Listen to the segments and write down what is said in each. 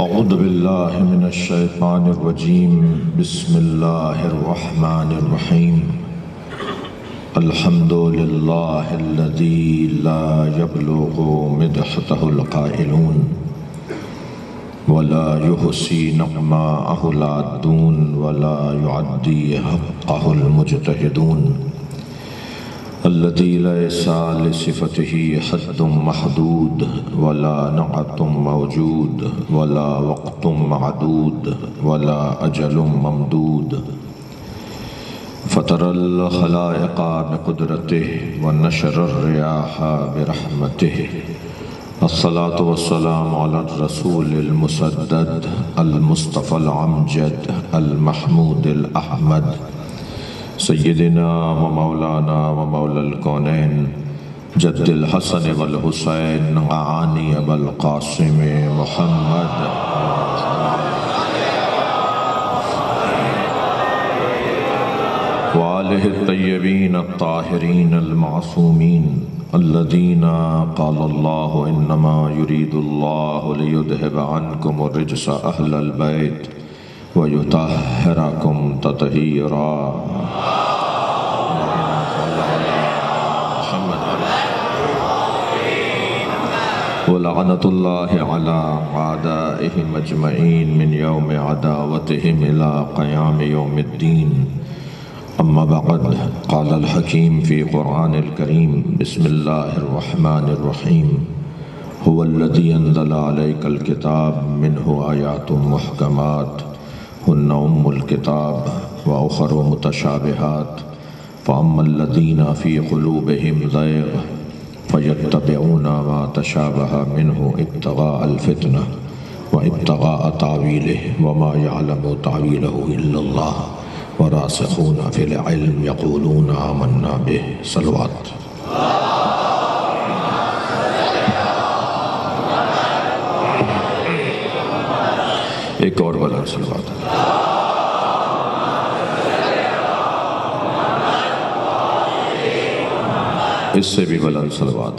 اعوذ باللہ من الشیطان الرجیم بسم اللہ الرحمن الرحیم الحمد للہ الذی لا یبلغ مدحتہ القائلون ولا یحصی نعماءہ العادون ولا یعدی حقہ المجتہدون الذي ليس لصفته حد محدود ولا نعت موجود ولا وقت معدود ولا أجل ممدود فطر الخلائق بقدرته ونشر الرياح برحمته الصلاة والسلام على الرسول المسدد المصطفى العمجد المحمود الأحمد سیدنا و مولانا و مولا الکونین جد الحسن والحسین عانی ابا القاسم محمد وآلہ الطیبین الطاہرین المعصومین الذین قال اللہ انما یرید اللہ لیذہب عنکم الرجس اہل البیت وَيُطَهِّرَكُمْ تَطْهِيرًا وَلَعْنَةُ اللَّهِ عَلَىٰ أَعْدَائِهِمْ أَجْمَعِينَ مِنْ يَوْمِ عَدَاوَتِهِمْ إِلَىٰ قِيَامِ يَوْمِ الدِّينِ أما بعد قال الحكيم في قرآن الكريم بسم الله الرحمن الرحيم هو الذي أنزل عليك الكتاب منه آيات محكمات هن أم الكتاب وأخر متشابهات فأما الذين في قلوبهم زيغ فيتبعون ما تشابه منه ابتغاء الفتنة وابتغاء تأويله وما يعلم تأويله إلا الله وراسخون في العلم يقولون آمنا به صلوات ایک اور بلند صلوات اس سے بھی بلند صلوات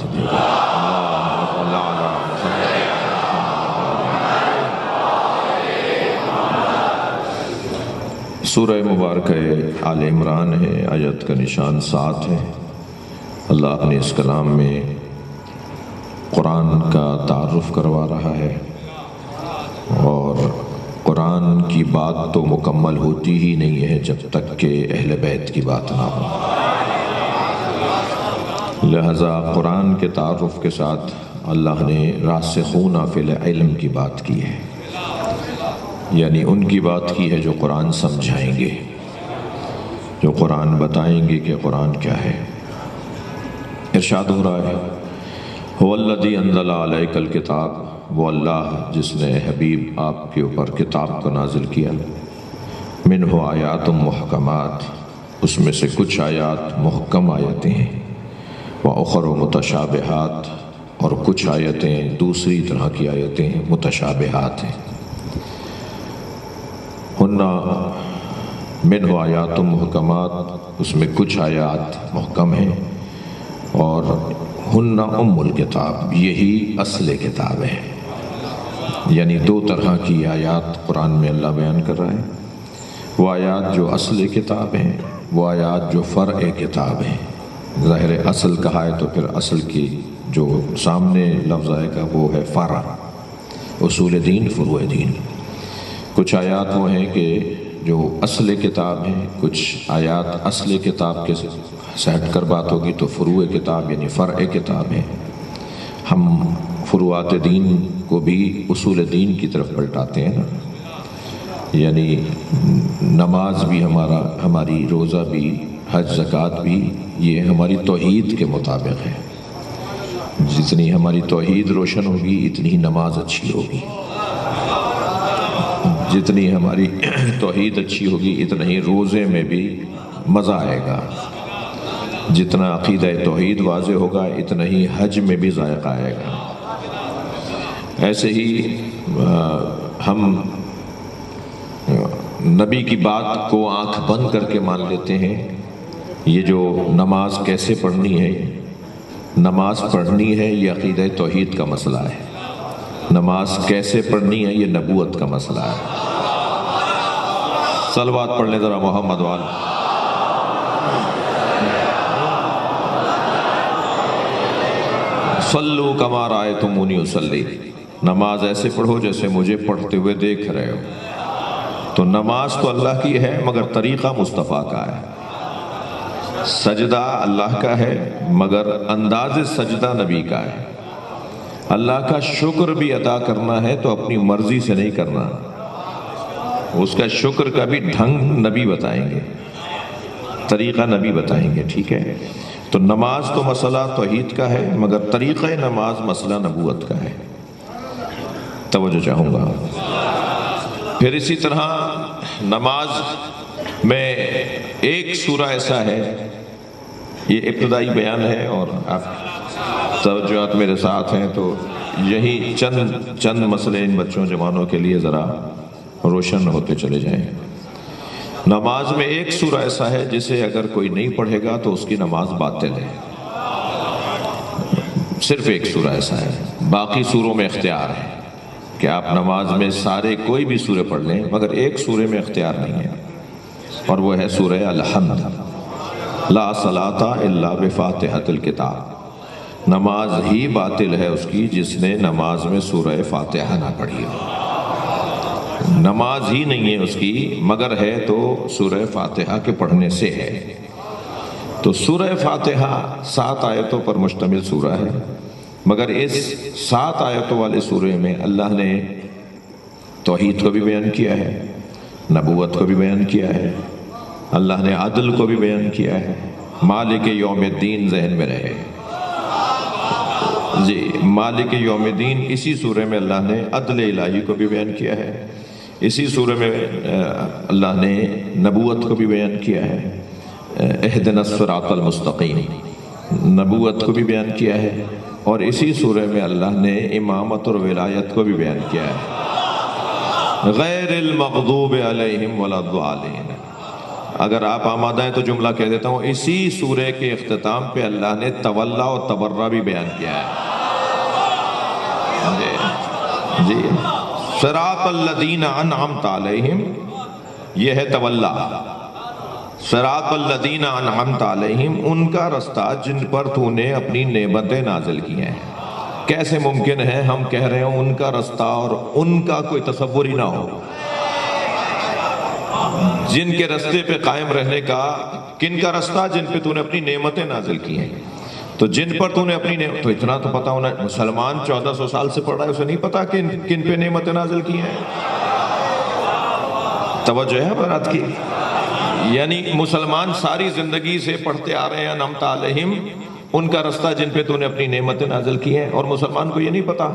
سورہ مبارکہ آل عمران ہے، آیت کا نشان 7 ہے۔ اللہ نے اس کلام میں قرآن کا تعارف کروا رہا ہے، اور قرآن کی بات تو مکمل ہوتی ہی نہیں ہے جب تک کہ اہل بیت کی بات نہ ہو، لہذا قرآن کے تعارف کے ساتھ اللہ نے راسخون فی العلم کی بات کی ہے، یعنی ان کی بات کی ہے جو قرآن سمجھائیں گے، جو قرآن بتائیں گے کہ قرآن کیا ہے۔ ارشاد ہو رہا ہے هو الذی انزل علیک الکتاب، وہ اللہ جس نے حبیب آپ کے اوپر کتاب کو نازل کیا، منہ آیات محکمات، اس میں سے کچھ آیات محکم آیتیں ہیں، وَأُخَرُ متشابہات، اور کچھ آیتیں دوسری طرح کی آیتیں متشابہات ہیں۔ ہنہ منہ آیات محکمات، اس میں کچھ آیات محکم ہیں، اور ہنہ ام الکتاب، یہی اصل کتاب ہے۔ یعنی دو طرح کی آیات قرآن میں اللہ بیان کر رہا ہے، وہ آیات جو اصل کتاب ہیں، وہ آیات جو فرع کتاب ہیں۔ ظاہر اصل کہا ہے تو پھر اصل کی جو سامنے لفظ آئے گا وہ ہے فرع، اصول دین، فروع دین۔ کچھ آیات وہ ہیں کہ جو اصل کتاب ہیں، کچھ آیات اصل کتاب کے سے ہٹ کر بات ہوگی تو فروع کتاب یعنی فرع کتاب ہے۔ ہم فروعات دین کو بھی اصول دین کی طرف پلٹاتے ہیں نا، یعنی نماز بھی ہماری روزہ بھی، حج زکوٰۃ بھی، یہ ہماری توحید کے مطابق ہے۔ جتنی ہماری توحید روشن ہوگی اتنی ہی نماز اچھی ہوگی، جتنی ہماری توحید اچھی ہوگی اتنا ہی روزے میں بھی مزہ آئے گا، جتنا عقیدہ توحید واضح ہوگا اتنا ہی حج میں بھی ذائقہ آئے گا۔ ایسے ہی ہم نبی کی بات کو آنکھ بند کر کے مان لیتے ہیں۔ یہ جو نماز کیسے پڑھنی ہے، نماز پڑھنی ہے یہ عقیدہ توحید کا مسئلہ ہے۔ نماز کیسے پڑھنی ہے یہ نبوت کا مسئلہ ہے۔ صلوات پڑھ لیں ذرا محمد والا۔ صلو کما رأیتمونی اصلی، نماز ایسے پڑھو جیسے مجھے پڑھتے ہوئے دیکھ رہے ہو۔ تو نماز تو اللہ کی ہے مگر طریقہ مصطفیٰ کا ہے، سجدہ اللہ کا ہے مگر انداز سجدہ نبی کا ہے۔ اللہ کا شکر بھی ادا کرنا ہے تو اپنی مرضی سے نہیں کرنا، اس کا شکر کا بھی ڈھنگ نبی بتائیں گے، طریقہ نبی بتائیں گے، ٹھیک ہے؟ تو نماز تو مسئلہ توحید کا ہے مگر طریقہ نماز مسئلہ نبوت کا ہے۔ توجہ چاہوں گا۔ پھر اسی طرح نماز میں ایک سورہ ایسا ہے، یہ ابتدائی بیان ہے اور آپ توجہات میرے ساتھ ہیں تو یہی چند مسئلے ان بچوں جوانوں کے لیے ذرا روشن ہوتے چلے جائیں۔ نماز میں ایک سورہ ایسا ہے جسے اگر کوئی نہیں پڑھے گا تو اس کی نماز باطل ہے، صرف ایک سورہ ایسا ہے، باقی سوروں میں اختیار ہے کہ آپ نماز میں سارے کوئی بھی سورے پڑھ لیں مگر ایک سورے میں اختیار نہیں ہے، اور وہ ہے سورہ الحمد۔ لا صلاۃ الا بفاتحۃ الکتاب، نماز ہی باطل ہے اس کی جس نے نماز میں سورہ فاتحہ نہ پڑھی ہو، نماز ہی نہیں ہے اس کی مگر ہے تو سورہ فاتحہ کے پڑھنے سے ہے۔ تو سورہ فاتحہ 7 آیتوں پر مشتمل سورہ ہے، مگر اس 7 آیتوں والے سورے میں اللہ نے توحید کو بھی بیان کیا ہے، نبوت کو بھی بیان کیا ہے، اللہ نے عدل کو بھی بیان کیا ہے، مالک یوم الدین ذہن میں رہے جی، مالک یوم الدین اسی سورے میں اللہ نے عدل الہی کو بھی بیان کیا ہے، اسی سورے میں اللہ نے نبوت کو بھی بیان کیا ہے، اہدنا الصراط المستقیم، نبوت کو بھی بیان کیا ہے، اور اسی سورے میں اللہ نے امامت اور ولایت کو بھی بیان کیا ہے، غیر المغضوب علیہم ولا الضالین۔ اگر آپ آمادہ ہیں تو جملہ کہہ دیتا ہوں، اسی سورے کے اختتام پہ اللہ نے تولا اور تبرہ بھی بیان کیا ہے جی، صراط الذین انعمت علیہم، یہ ہے تولا، صراط الذین انعمت علیہم، ان کا رستہ جن پر تو نے اپنی نعمتیں نازل کی ہیں۔ کیسے ممکن ہے ہم کہہ رہے ہوں ان کا رستہ اور ان کا کوئی تصور ہی نہ ہو؟ جن کے رستے پہ قائم رہنے کا، کن کا رستہ؟ جن پہ تو نے اپنی نعمتیں نازل کی ہیں۔ تو جن پر تو نے اپنی تو اتنا تو پتا ہونا، مسلمان 1400 سال سے پڑھ رہا ہے، اسے نہیں پتا کہ کن پہ نعمتیں نازل کی ہیں؟ توجہ ہے حضرات کی؟ یعنی مسلمان ساری زندگی سے پڑھتے آ رہے ہیں انعمت علیہم، ان کا رستہ جن پہ تو نے اپنی نعمتیں نازل کی ہیں، اور مسلمان کو یہ نہیں پتا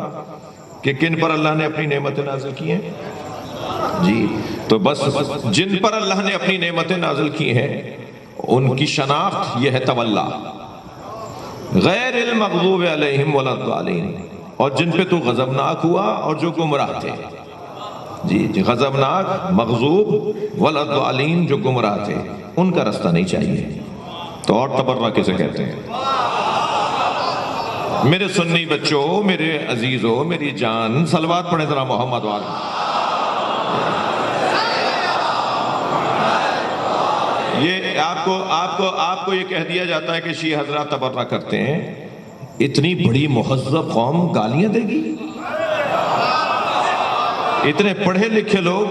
کہ کن پر اللہ نے اپنی نعمتیں نازل کی ہیں جی۔ تو بس جن پر اللہ نے اپنی نعمتیں نازل کی ہیں ان کی شناخت یہ ہے تولا، غیر المغضوب علیہم ولا الضالین، اور جن پہ تو غضبناک ہوا اور جو گمراہ تھے جی، غضبناک، مغضوب، ولا الضالین، جو گمراہ تھے، ان کا رستہ نہیں چاہیے۔ تو اور تبرہ کسے کہتے ہیں؟ میرے سنی بچوں، میرے عزیزوں، میری جان، صلوات پڑھیں ذرا محمد والا۔ یہ آپ کو یہ کہہ دیا جاتا ہے کہ شیعہ حضرات تبرہ کرتے ہیں، اتنی بڑی مہذب قوم گالیاں دے گی؟ اتنے پڑھے لکھے لوگ،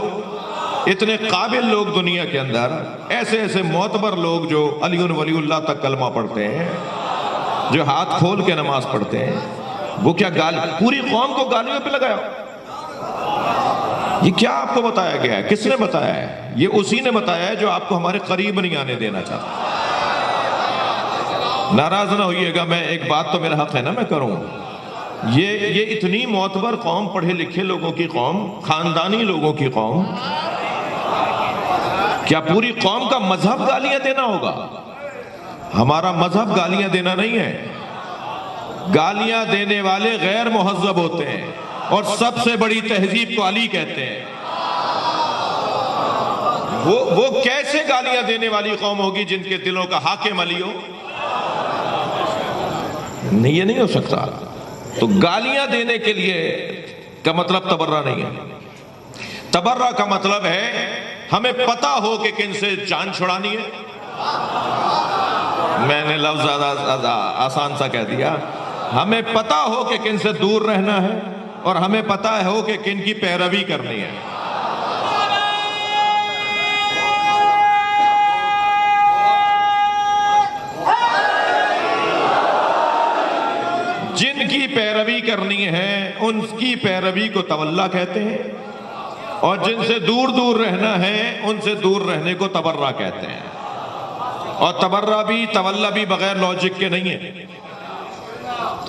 اتنے قابل لوگ دنیا کے اندر، ایسے ایسے معتبر لوگ جو علی ولی اللہ تک کلمہ پڑھتے ہیں، جو ہاتھ کھول کے نماز پڑھتے ہیں، وہ کیا پوری قوم کو گالیوں پہ لگایا؟ یہ کیا آپ کو بتایا گیا ہے؟ کس نے بتایا ہے؟ یہ اسی نے بتایا ہے جو آپ کو ہمارے قریب نہیں آنے دینا چاہتا۔ ناراض نہ ہوئیے گا، میں ایک بات تو میرا حق ہے نا میں کروں۔ یہ اتنی معتبر قوم، پڑھے لکھے لوگوں کی قوم، خاندانی لوگوں کی قوم، کیا پوری قوم کا مذہب گالیاں دینا ہوگا؟ ہمارا مذہب گالیاں دینا نہیں ہے، گالیاں دینے والے غیر مہذب ہوتے ہیں، اور سب سے بڑی تہذیب کو علی کہتے ہیں۔ وہ کیسے گالیاں دینے والی قوم ہوگی جن کے دلوں کا حاکم علی ہو؟ نہیں، یہ نہیں ہو سکتا۔ تو گالیاں دینے کے لیے کا مطلب تبرہ نہیں ہے. تبرہ کا مطلب ہے ہمیں پتا ہو کہ کن سے جان چھڑانی ہے. میں نے لفظ زیادہ آسان سا کہہ دیا. ہمیں پتا ہو کہ کن سے دور رہنا ہے اور ہمیں پتا ہو کہ کن کی پیروی کرنی ہے. جن کی پیروی کرنی ہے ان کی پیروی کو تولا کہتے ہیں، اور جن سے دور دور رہنا ہے ان سے دور رہنے کو تبرہ کہتے ہیں. اور تبرہ بھی تولا بھی بغیر لاجک کے نہیں ہے.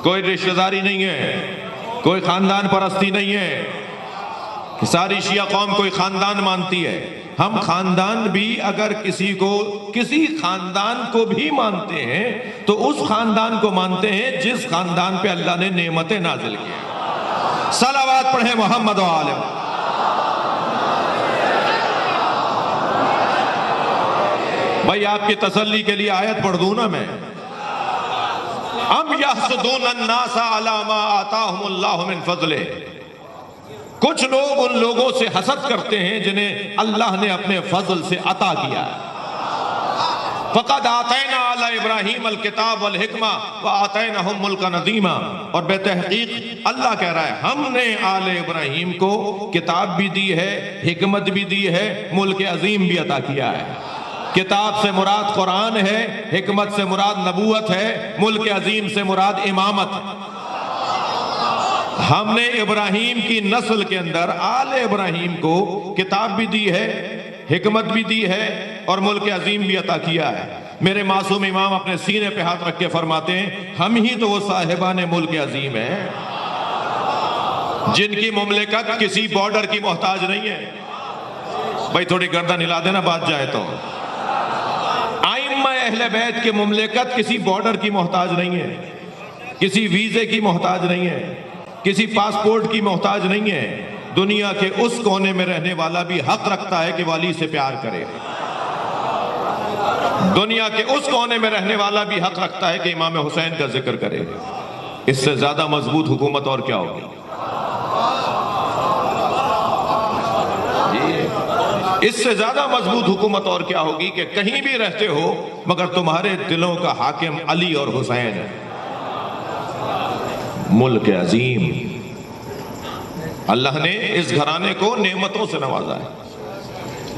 کوئی رشتہ داری نہیں ہے، کوئی خاندان پرستی نہیں ہے. ساری شیعہ قوم کوئی خاندان مانتی ہے. ہم خاندان بھی اگر کسی خاندان کو بھی مانتے ہیں تو اس خاندان کو مانتے ہیں جس خاندان پہ اللہ نے نعمتیں نازل کی. صلوات پڑھیں محمد و آلہ. بھائی آپ کی تسلی کے لیے آیت پڑھ دوں نا میں. ام یحسدون الناس علی ما آتاہم اللہ من فضلہ. کچھ لوگ ان لوگوں سے حسد کرتے ہیں جنہیں اللہ نے اپنے فضل سے عطا کیا. فقد آتینا علی ابراہیم الکتاب والحکمہ وآتیناہم ملکا عظیما. اور بے تحقیق اللہ کہہ رہا ہے ہم نے آل ابراہیم کو کتاب بھی دی ہے، حکمت بھی دی ہے، ملک عظیم بھی عطا کیا ہے. کتاب سے مراد قرآن ہے، حکمت سے مراد نبوت ہے، ملک عظیم سے مراد امامت. ہم نے ابراہیم کی نسل کے اندر آل ابراہیم کو کتاب بھی دی ہے، حکمت بھی دی ہے اور ملک عظیم بھی عطا کیا ہے. میرے معصوم امام اپنے سینے پہ ہاتھ رکھ کے فرماتے ہیں ہم ہی تو وہ صاحبان ملک عظیم ہیں جن کی مملکت کسی بارڈر کی محتاج نہیں ہے. بھائی تھوڑی گردن ہلا دینا بات جائے تو. اہل بیت کی مملکت کسی بارڈر کی محتاج نہیں ہے، کسی ویزے کی محتاج نہیں ہے، کسی پاسپورٹ کی محتاج نہیں ہے. دنیا کے اس کونے میں رہنے والا بھی حق رکھتا ہے کہ والی سے پیار کرے. دنیا کے اس کونے میں رہنے والا بھی حق رکھتا ہے کہ امام حسین کا ذکر کرے. اس سے زیادہ مضبوط حکومت اور کیا ہوگی؟ اس سے زیادہ مضبوط حکومت اور کیا ہوگی کہ کہیں بھی رہتے ہو مگر تمہارے دلوں کا حاکم علی اور حسین ہے. ملک عظیم. اللہ نے اس گھرانے کو نعمتوں سے نوازا ہے.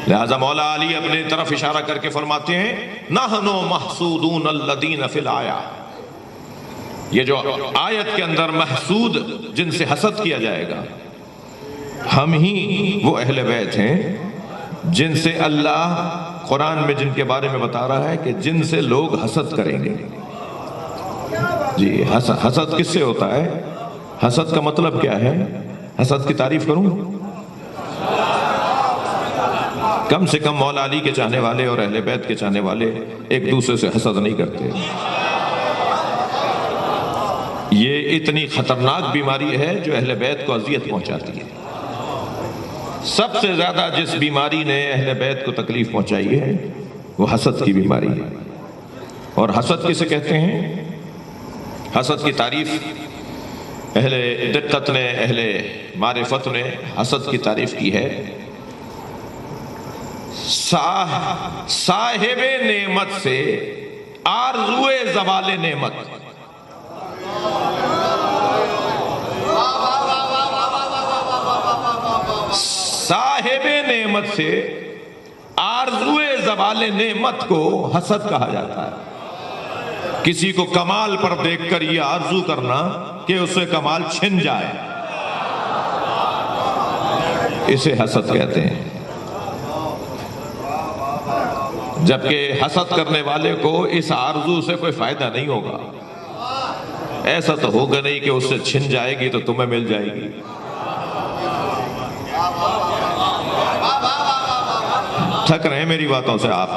لہذا مولا علی اپنے طرف اشارہ کر کے فرماتے ہیں نحنو محسودون الذین فی الآیہ. یہ جو آیت کے اندر محسود جن سے حسد کیا جائے گا ہم ہی وہ اہل بیت ہیں جن سے اللہ قرآن میں جن کے بارے میں بتا رہا ہے کہ جن سے لوگ حسد کریں گے. جی حسد کس سے ہوتا ہے؟ حسد کا مطلب کیا ہے؟ حسد کی تعریف کروں؟ کم سے کم مولا علی کے چاہنے والے اور اہل بیت کے چاہنے والے ایک دوسرے سے حسد نہیں کرتے. یہ اتنی خطرناک بیماری ہے جو اہل بیت کو اذیت پہنچاتی ہے. سب سے زیادہ جس بیماری نے اہل بیت کو تکلیف پہنچائی ہے وہ حسد کی بیماری ہے. اور حسد کسے کہتے ہیں؟ حسد کی تعریف اہل دقت نے، اہل معرفت نے حسد کی تعریف کی ہے صاحب نعمت سے آرزوئے زوال نعمت. صاحب نعمت سے آرزوئے زوال نعمت کو حسد کہا جاتا ہے. کسی کو کمال پر دیکھ کر یہ آرزو کرنا کہ اسے کمال چھن جائے، اسے حسد کہتے ہیں. جبکہ حسد کرنے والے کو اس آرزو سے کوئی فائدہ نہیں ہوگا. ایسا تو ہوگا نہیں کہ اس سے چھن جائے گی تو تمہیں مل جائے گی. تھک رہے ہیں میری باتوں سے آپ؟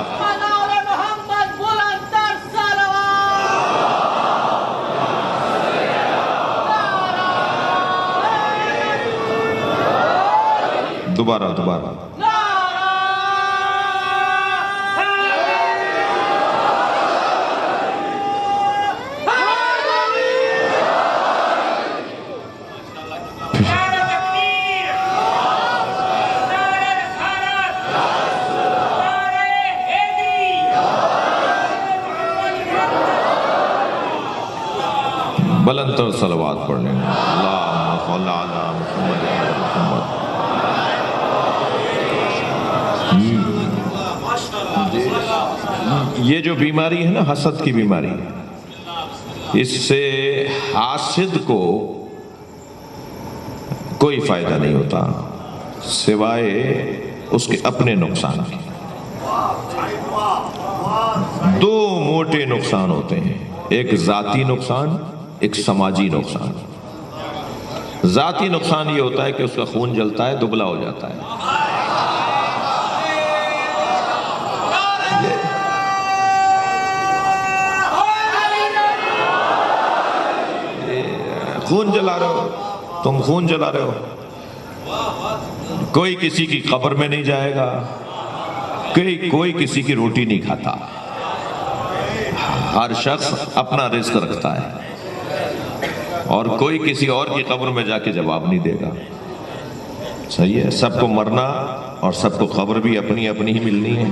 دوبارہ بلند تر صلوات پڑھ لیں اللہم صل علی محمد محمد۔ یہ جو بیماری ہے نا، حسد کی بیماری، اس سے حاسد کو کوئی فائدہ نہیں ہوتا سوائے اس کے اپنے نقصان کے۔ دو موٹے نقصان ہوتے ہیں، ایک ذاتی نقصان، ایک سماجی نقصان۔ ذاتی نقصان یہ ہوتا ہے کہ اس کا خون جلتا ہے، دبلا ہو جاتا ہے۔ خون جلا رہے ہو تم، خون جلا رہے ہو۔ کوئی کسی کی قبر میں نہیں جائے گا، کوئی کسی کی روٹی نہیں کھاتا، ہر شخص اپنا رزق رکھتا ہے، اور کوئی کسی اور کی قبر میں جا کے جواب نہیں دے گا۔ صحیح ہے، سب کو مرنا اور سب کو قبر بھی اپنی اپنی ہی ملنی ہے،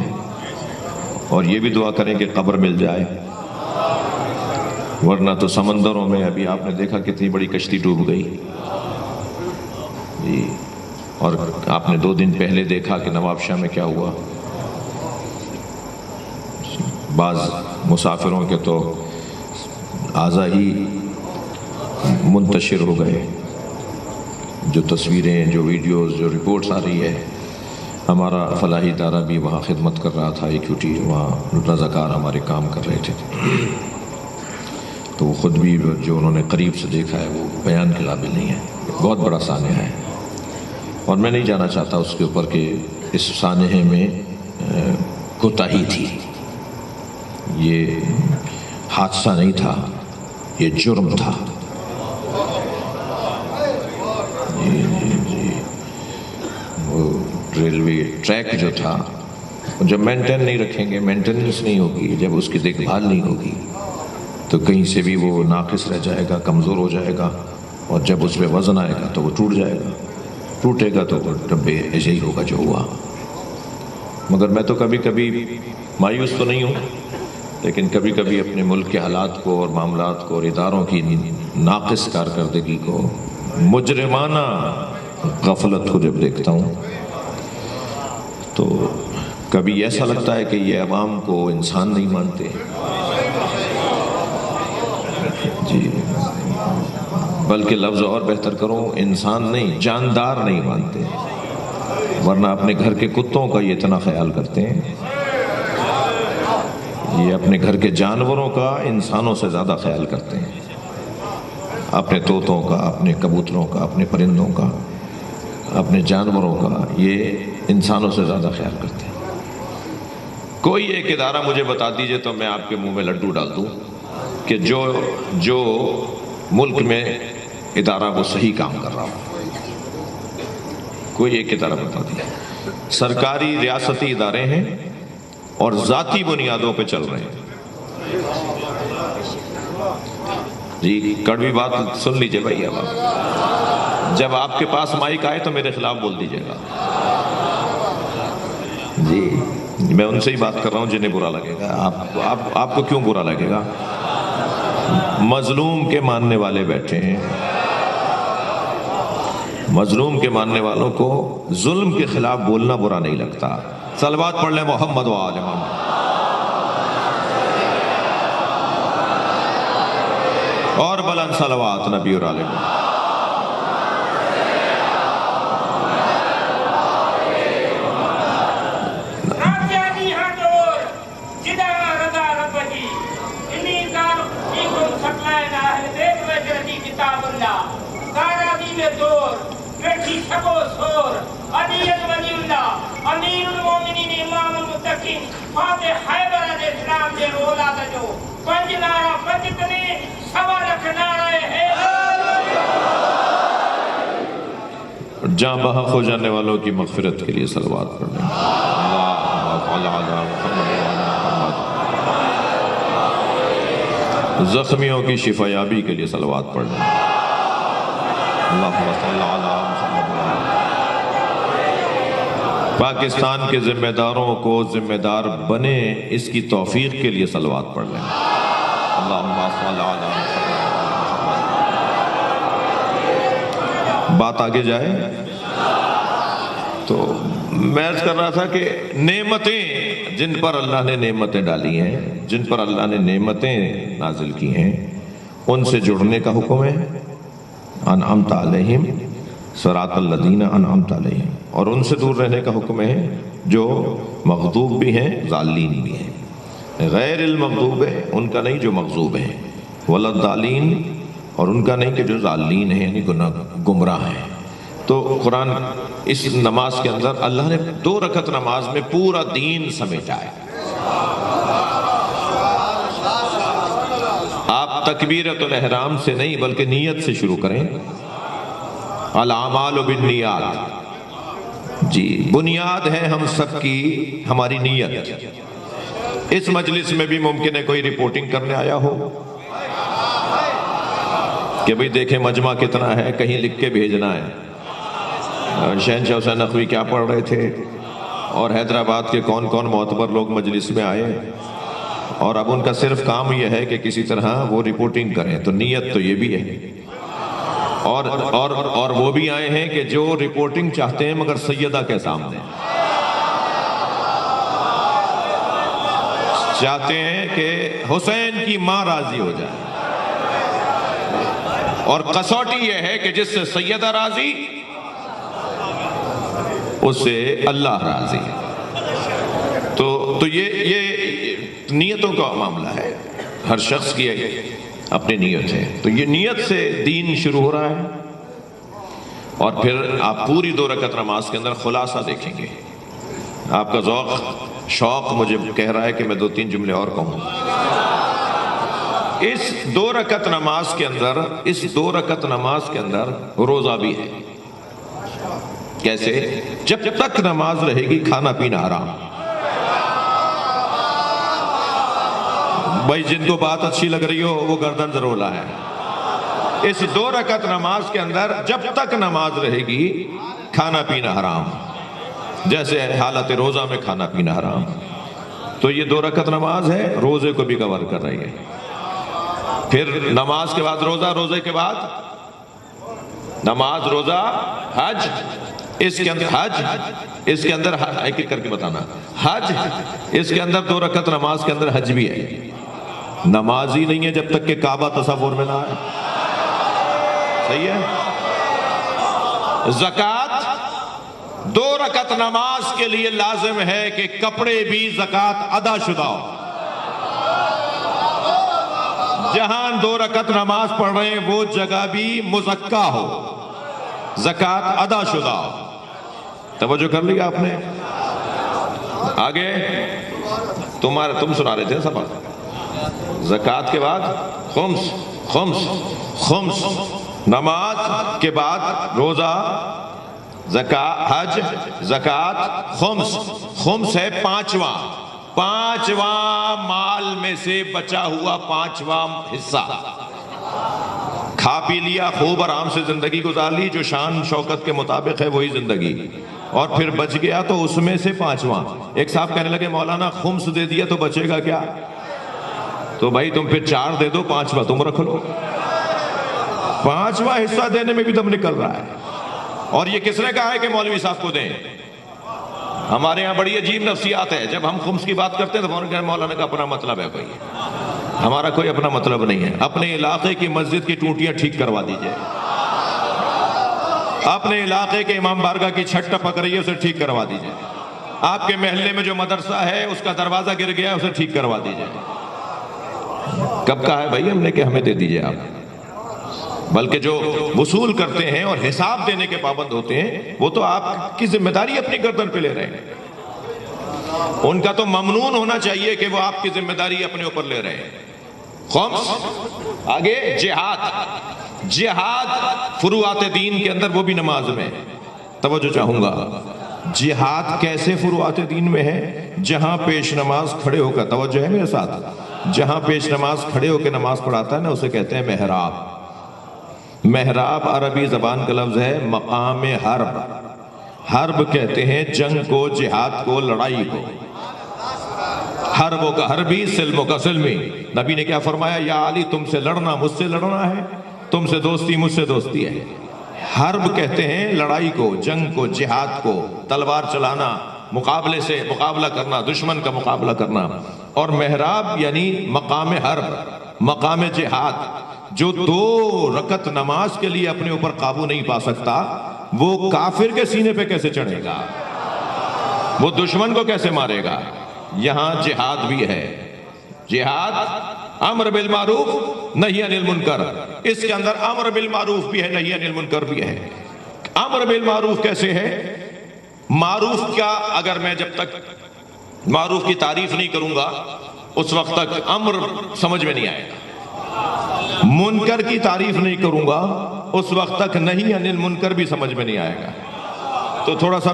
اور یہ بھی دعا کریں کہ قبر مل جائے، ورنہ تو سمندروں میں ابھی آپ نے دیکھا کتنی بڑی کشتی ڈوب گئی جی، اور آپ نے 2 دن پہلے دیکھا کہ نواب شاہ میں کیا ہوا۔ بعض مسافروں کے تو اعضا ہی منتشر ہو گئے، جو تصویریں، جو ویڈیوز، جو رپورٹس آ رہی ہے۔ ہمارا فلاحی ادارہ بھی وہاں خدمت کر رہا تھا، ایکیوٹی، وہاں رضاکار ہمارے کام کر رہے تھے، تو وہ خود بھی جو انہوں نے قریب سے دیکھا ہے وہ بیان کے قابل نہیں ہے۔ بہت بڑا سانحہ ہے، اور میں نہیں جانا چاہتا اس کے اوپر کہ اس سانحے میں کوتاہی تھی۔ یہ حادثہ نہیں تھا، یہ جرم تھا۔ جی وہ ریلوے ٹریک جو تھا، جب مینٹین نہیں رکھیں گے، مینٹیننس نہیں ہوگی، جب اس کی دیکھ بھال نہیں ہوگی تو کہیں سے بھی وہ ناقص رہ جائے گا، کمزور ہو جائے گا، اور جب اس پہ وزن آئے گا تو وہ ٹوٹ جائے گا، ٹوٹے گا تو ڈبے ایسے ہی ہوگا جو ہوا۔ مگر میں تو کبھی کبھی مایوس تو نہیں ہوں، لیکن کبھی کبھی اپنے ملک کے حالات کو اور معاملات کو اور اداروں کی ناقص کارکردگی کو، مجرمانہ غفلت کو جب دیکھتا ہوں تو کبھی ایسا لگتا ہے کہ یہ عوام کو انسان نہیں مانتے، جی بلکہ لفظ اور بہتر کروں، انسان نہیں، جاندار نہیں مانتے، ورنہ اپنے گھر کے کتوں کا یہ اتنا خیال کرتے ہیں، یہ اپنے گھر کے جانوروں کا انسانوں سے زیادہ خیال کرتے ہیں، اپنے طوطوں کا، اپنے کبوتروں کا، اپنے پرندوں کا، اپنے جانوروں کا یہ انسانوں سے زیادہ خیال کرتے ہیں۔ کوئی ایک ادارہ مجھے بتا دیجئے تو میں آپ کے منہ میں لڈو ڈال دوں کہ جو ملک میں ادارہ وہ صحیح کام کر رہا ہو، کوئی ایک ادارہ بتا دیجیے۔ سرکاری ریاستی ادارے ہیں اور ذاتی بنیادوں پہ چل رہے ہیں۔ جی کڑوی بات سن لیجئے بھائی، اب جب آپ کے پاس مائک آئے تو میرے خلاف بول دیجئے گا۔ جی میں ان سے ہی بات کر رہا ہوں جنہیں برا لگے گا۔ آپ کو کیوں برا لگے گا؟ مظلوم کے ماننے والے بیٹھے ہیں، مظلوم کے ماننے والوں کو ظلم کے خلاف بولنا برا نہیں لگتا۔ صلوات پڑھ لیں محمد و آل محمد۔ اور بلند صلوات نبی اور آل محمد۔ امیر المومنین امام المتقین فاتح حیدر علیہ السلام دے اولاد جو پنج نعرہ پنجتنے سوا لکھ نعرہ ہے۔ جاں بحق ہو جانے والوں کی مغفرت کے لیے صلوات پڑھیں۔ اللہم صل علی محمد وعلی محمد۔ زخمیوں کی شفا یابی کے لیے صلوات پڑھیں۔ اللہم صل علی محمد وعلی محمد۔ پاکستان کے ذمہ داروں کو ذمہ دار بنے اس کی توفیق کے لیے صلوات پڑھ لیں۔ اللہم صل علی محمد۔ بات آگے جائے تو میں عرض کر رہا تھا کہ نعمتیں جن پر اللہ نے نعمتیں ڈالی ہیں، جن پر اللہ نے نعمتیں نازل کی ہیں، ان سے جڑنے کا حکم ہے، انعمت علیہم صراط الذین انعمت علیہم، اور ان سے دور رہنے کا حکم ہے جو مغضوب بھی ہیں ضالین بھی ہیں۔ غیر المغضوب ہے ان کا نہیں جو مغضوب ہیں، ولا الضالین اور ان کا نہیں کہ جو ضالین ہیں یعنی گمراہ ہیں۔ تو قرآن اس نماز کے اندر اللہ نے 2 رکعت نماز میں پورا دین سمیٹا ہے۔ آپ تکبیرۃ الاحرام سے نہیں بلکہ نیت سے شروع کریں، الاعمال بالنیات، جی بنیاد ہے ہم سب کی ہماری نیت۔ اس مجلس میں بھی ممکن ہے کوئی رپورٹنگ کرنے آیا ہو کہ بھئی دیکھیں مجمع کتنا ہے، کہیں لکھ کے بھیجنا ہے شہنشاہ حسین نقوی کیا پڑھ رہے تھے اور حیدرآباد کے کون کون معتبر لوگ مجلس میں آئے، اور اب ان کا صرف کام یہ ہے کہ کسی طرح وہ رپورٹنگ کریں۔ تو نیت تو یہ بھی ہے، اور وہ بھی آئے ہیں کہ جو رپورٹنگ چاہتے ہیں مگر سیدہ کے سامنے چاہتے ہیں کہ حسین کی ماں راضی ہو جائے، اور قصوٹی یہ ہے کہ جس سے سیدہ راضی اس سے اللہ راضی۔ تو یہ نیتوں کا معاملہ ہے، ہر شخص کی اپنی نیت ہے۔ تو یہ نیت سے دین شروع ہو رہا ہے، اور پھر آپ پوری 2 رکعت نماز کے اندر خلاصہ دیکھیں گے۔ آپ کا شوق مجھے کہہ رہا ہے کہ میں 2-3 جملے اور کہوں۔ اس 2 رکعت نماز کے اندر روزہ بھی ہے۔ کیسے؟ جب تک نماز رہے گی کھانا پینا حرام۔ بھائی جن کو بات اچھی لگ رہی ہو وہ گردن ضرور لائیں۔ اس 2 رکعت نماز کے اندر جب تک نماز رہے گی کھانا پینا حرام، جیسے حالت روزہ میں کھانا پینا حرام۔ تو یہ 2 رکعت نماز ہے، روزے کو بھی کور کر رہی ہے۔ پھر نماز کے بعد روزہ، روزے کے بعد نماز، روزہ، حج، اس کے اندر ایک ایک کر کے بتانا، حج اس کے اندر 2 رکعت نماز کے اندر حج بھی ہے۔ نماز ہی نہیں ہے جب تک کہ کعبہ تصور میں نہ آئے، صحیح ہے؟ زکوٰۃ 2 رکعت نماز کے لیے لازم ہے کہ کپڑے بھی زکوٰۃ ادا شدہ ہو۔ جہاں 2 رکعت نماز پڑھ رہے ہیں وہ جگہ بھی مزکا ہو، زکوٰۃ ادا شدہ ہو۔ توجہ کر لیا آپ نے؟ آگے تم سنا رہے تھے سبق۔ زکوٰۃ کے بعد خمس، نماز کے بعد روزہ، حج، زکوٰۃ، خمس ہے 5واں مال میں سے بچا ہوا 5واں حصہ۔ کھا پی لیا، خوب آرام سے زندگی گزار لی، جو شان شوکت کے مطابق ہے وہی زندگی، اور پھر بچ گیا تو اس میں سے 5واں۔ ایک صاحب کہنے لگے مولانا خمس دے دیا تو بچے گا کیا؟ تو بھائی تم پھر 4 دے دو، 5واں تم رکھ لو۔ 5واں حصہ دینے میں بھی دم نکل رہا ہے، اور یہ کس نے کہا ہے کہ مولوی صاحب کو دیں؟ ہمارے ہاں بڑی عجیب نفسیات ہے، جب ہم خمس کی بات کرتے ہیں تو فوراً مولانا کا اپنا مطلب ہے کوئی۔ ہمارا کوئی اپنا مطلب نہیں ہے۔ اپنے علاقے کی مسجد کی ٹوٹیاں ٹھیک کروا دیجئے، اپنے علاقے کے امام بارگاہ کی چھت ٹپک رہی ہے اسے ٹھیک کروا دیجئے، آپ کے محلے میں جو مدرسہ ہے اس کا دروازہ گر گیا اسے ٹھیک کروا دیجئے۔ کب کہا ہے بھائی ہم نے کہ ہمیں دے دیجئے آپ؟ بلکہ جو وصول کرتے ہیں اور حساب دینے کے پابند ہوتے ہیں وہ تو آپ کی ذمہ داری اپنی گردن پہ لے رہے ہیں، ان کا تو ممنون ہونا چاہیے کہ وہ آپ کی ذمہ داری اپنے اوپر لے رہے ہیں۔ خمس، آگے جہاد فروعات دین کے اندر وہ بھی نماز میں۔ توجہ چاہوں گا، جہاد کیسے فروعات دین میں ہے؟ جہاں پیش نماز کھڑے ہو کر، توجہ ہے میرے ساتھ، جہاں پیش نماز کھڑے ہو کے نماز پڑھاتا ہے نا اسے کہتے ہیں محراب۔ محراب عربی زبان کا لفظ ہے مقام حرب، حرب کہتے ہیں جنگ کو، جہاد کو، لڑائی کو۔ حربوں کا حربی، سلموں کا سلمی۔ نبی نے کیا فرمایا؟ یا علی تم سے لڑنا مجھ سے لڑنا ہے، تم سے دوستی مجھ سے دوستی ہے۔ حرب کہتے ہیں لڑائی کو، جنگ کو، جہاد کو، تلوار چلانا، مقابلے سے مقابلہ کرنا، دشمن کا مقابلہ کرنا. اور محراب یعنی مقام حرب، مقام جہاد. جو 2 رکعت نماز کے لیے اپنے اوپر قابو نہیں پا سکتا، وہ کافر کے سینے پہ کیسے چڑھے گا؟ وہ دشمن کو کیسے مارے گا؟ یہاں جہاد بھی ہے. جہاد امر بالمعروف نہی عن المنکر، اس کے اندر امر بالمعروف بھی ہے، نہی عن المنکر بھی ہے. امر بالمعروف کیسے ہے؟ معروف کا اگر میں جب تک معروف کی تعریف نہیں کروں گا اس وقت تک امر سمجھ میں نہیں آئے گا. منکر کی تعریف نہیں کروں گا اس وقت تک نہی عن المنکر بھی سمجھ میں نہیں آئے گا. تو تھوڑا سا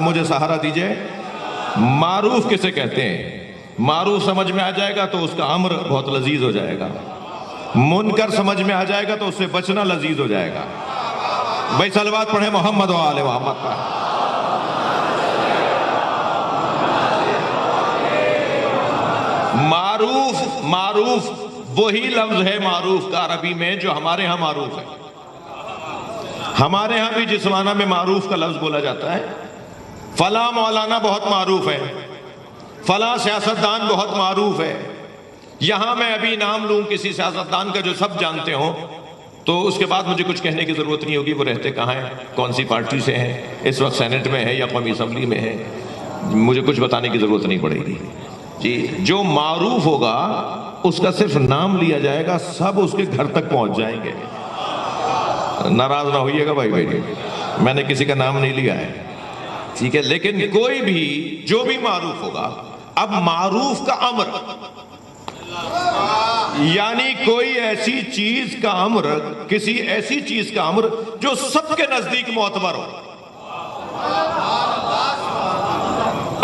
مجھے سہارا دیجئے. معروف کسے کہتے ہیں؟ معروف سمجھ میں آ جائے گا تو اس کا امر بہت لذیذ ہو جائے گا. منکر سمجھ میں آ جائے گا تو اس سے بچنا لذیذ ہو جائے گا. بھائی صلوات پڑھیں محمد و آل محمد پر. معروف وہی لفظ ہے معروف کا عربی میں جو ہمارے ہاں معروف ہے. ہمارے ہاں بھی جس معنی میں معروف کا لفظ بولا جاتا ہے، فلاں مولانا بہت معروف ہے، فلاں سیاستدان بہت معروف ہے. یہاں میں ابھی نام لوں کسی سیاستدان کا جو سب جانتے ہوں تو اس کے بعد مجھے کچھ کہنے کی ضرورت نہیں ہوگی وہ رہتے کہاں ہیں، کون سی پارٹی سے ہیں، اس وقت سینٹ میں ہے یا قومی اسمبلی میں ہے. مجھے کچھ بتانے کی ضرورت نہیں پڑے گی. جی جو معروف ہوگا اس کا صرف نام لیا جائے گا، سب اس کے گھر تک پہنچ جائیں گے. ناراض نہ ہوئیے گا بھائی، میں نے کسی کا نام نہیں لیا ہے، ٹھیک ہے. لیکن کوئی بھی جو بھی معروف ہوگا، اب معروف کا امر یعنی کوئی ایسی چیز کا امر، کسی ایسی چیز کا امر جو سب کے نزدیک معتبر ہو.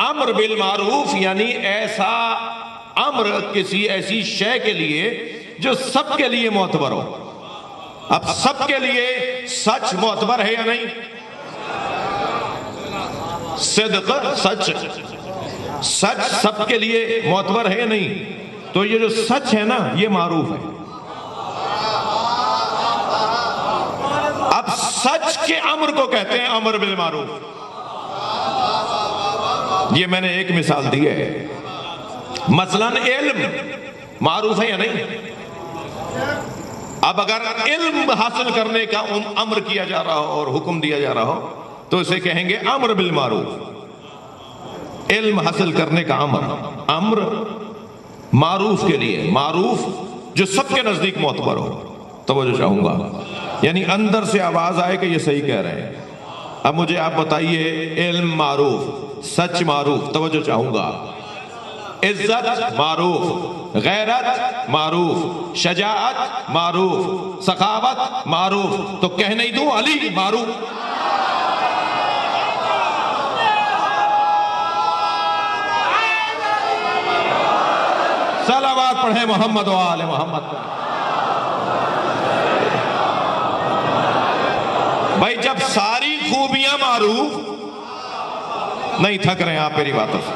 امر بالمعروف یعنی ایسا امر کسی ایسی شے کے لیے جو سب کے لیے معتبر ہو. اب سب کے لیے سچ معتبر ہے یا نہیں؟ صدق، سچ سب کے لیے معتبر ہے یا نہیں؟ تو یہ جو سچ ہے نا یہ معروف ہے. اب سچ کے امر کو کہتے ہیں امر بالمعروف. یہ میں نے ایک مثال دی ہے. مثلا علم معروف ہے یا نہیں؟ اب اگر علم حاصل کرنے کا امر کیا جا رہا ہو اور حکم دیا جا رہا ہو تو اسے کہیں گے امر بالمعروف. علم حاصل کرنے کا امر معروف کے لیے، معروف جو سب کے نزدیک معتبر ہو. توجہ چاہوں گا، یعنی اندر سے آواز آئے کہ یہ صحیح کہہ رہے ہیں. اب مجھے آپ بتائیے، علم معروف، سچ معروف، توجہ چاہوں گا، عزت معروف، غیرت معروف، شجاعت معروف، سخاوت معروف، تو کہہ نہیں دوں علی معروف. صلوات پڑھیں محمد و آل محمد پر. بھائی جب ساری خوبیاں معروف، نہیں تھک رہے ہیں آپ میری باتوں سے،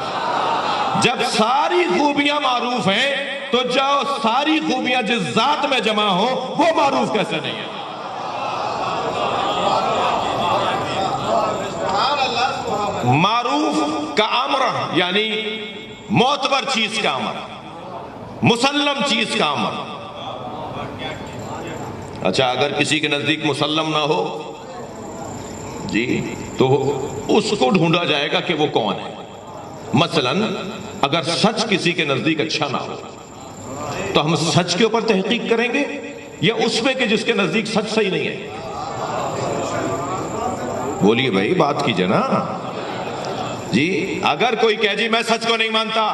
جب ساری خوبیاں معروف ہیں تو جو ساری خوبیاں جس ذات میں جمع ہو وہ معروف کیسے نہیں ہے؟ معروف کا امر یعنی معتبر چیز کا امر، مسلم چیز کا امر. اچھا اگر کسی کے نزدیک مسلم نہ ہو جی تو اس کو ڈھونڈا جائے گا کہ وہ کون ہے. مثلا اگر سچ کسی کے نزدیک اچھا نہ ہو تو ہم سچ کے اوپر تحقیق کریں گے یا اس میں کہ جس کے نزدیک سچ صحیح نہیں ہے؟ بولیے بھائی، بات کیجئے نا جی. اگر کوئی کہے جی میں سچ کو نہیں مانتا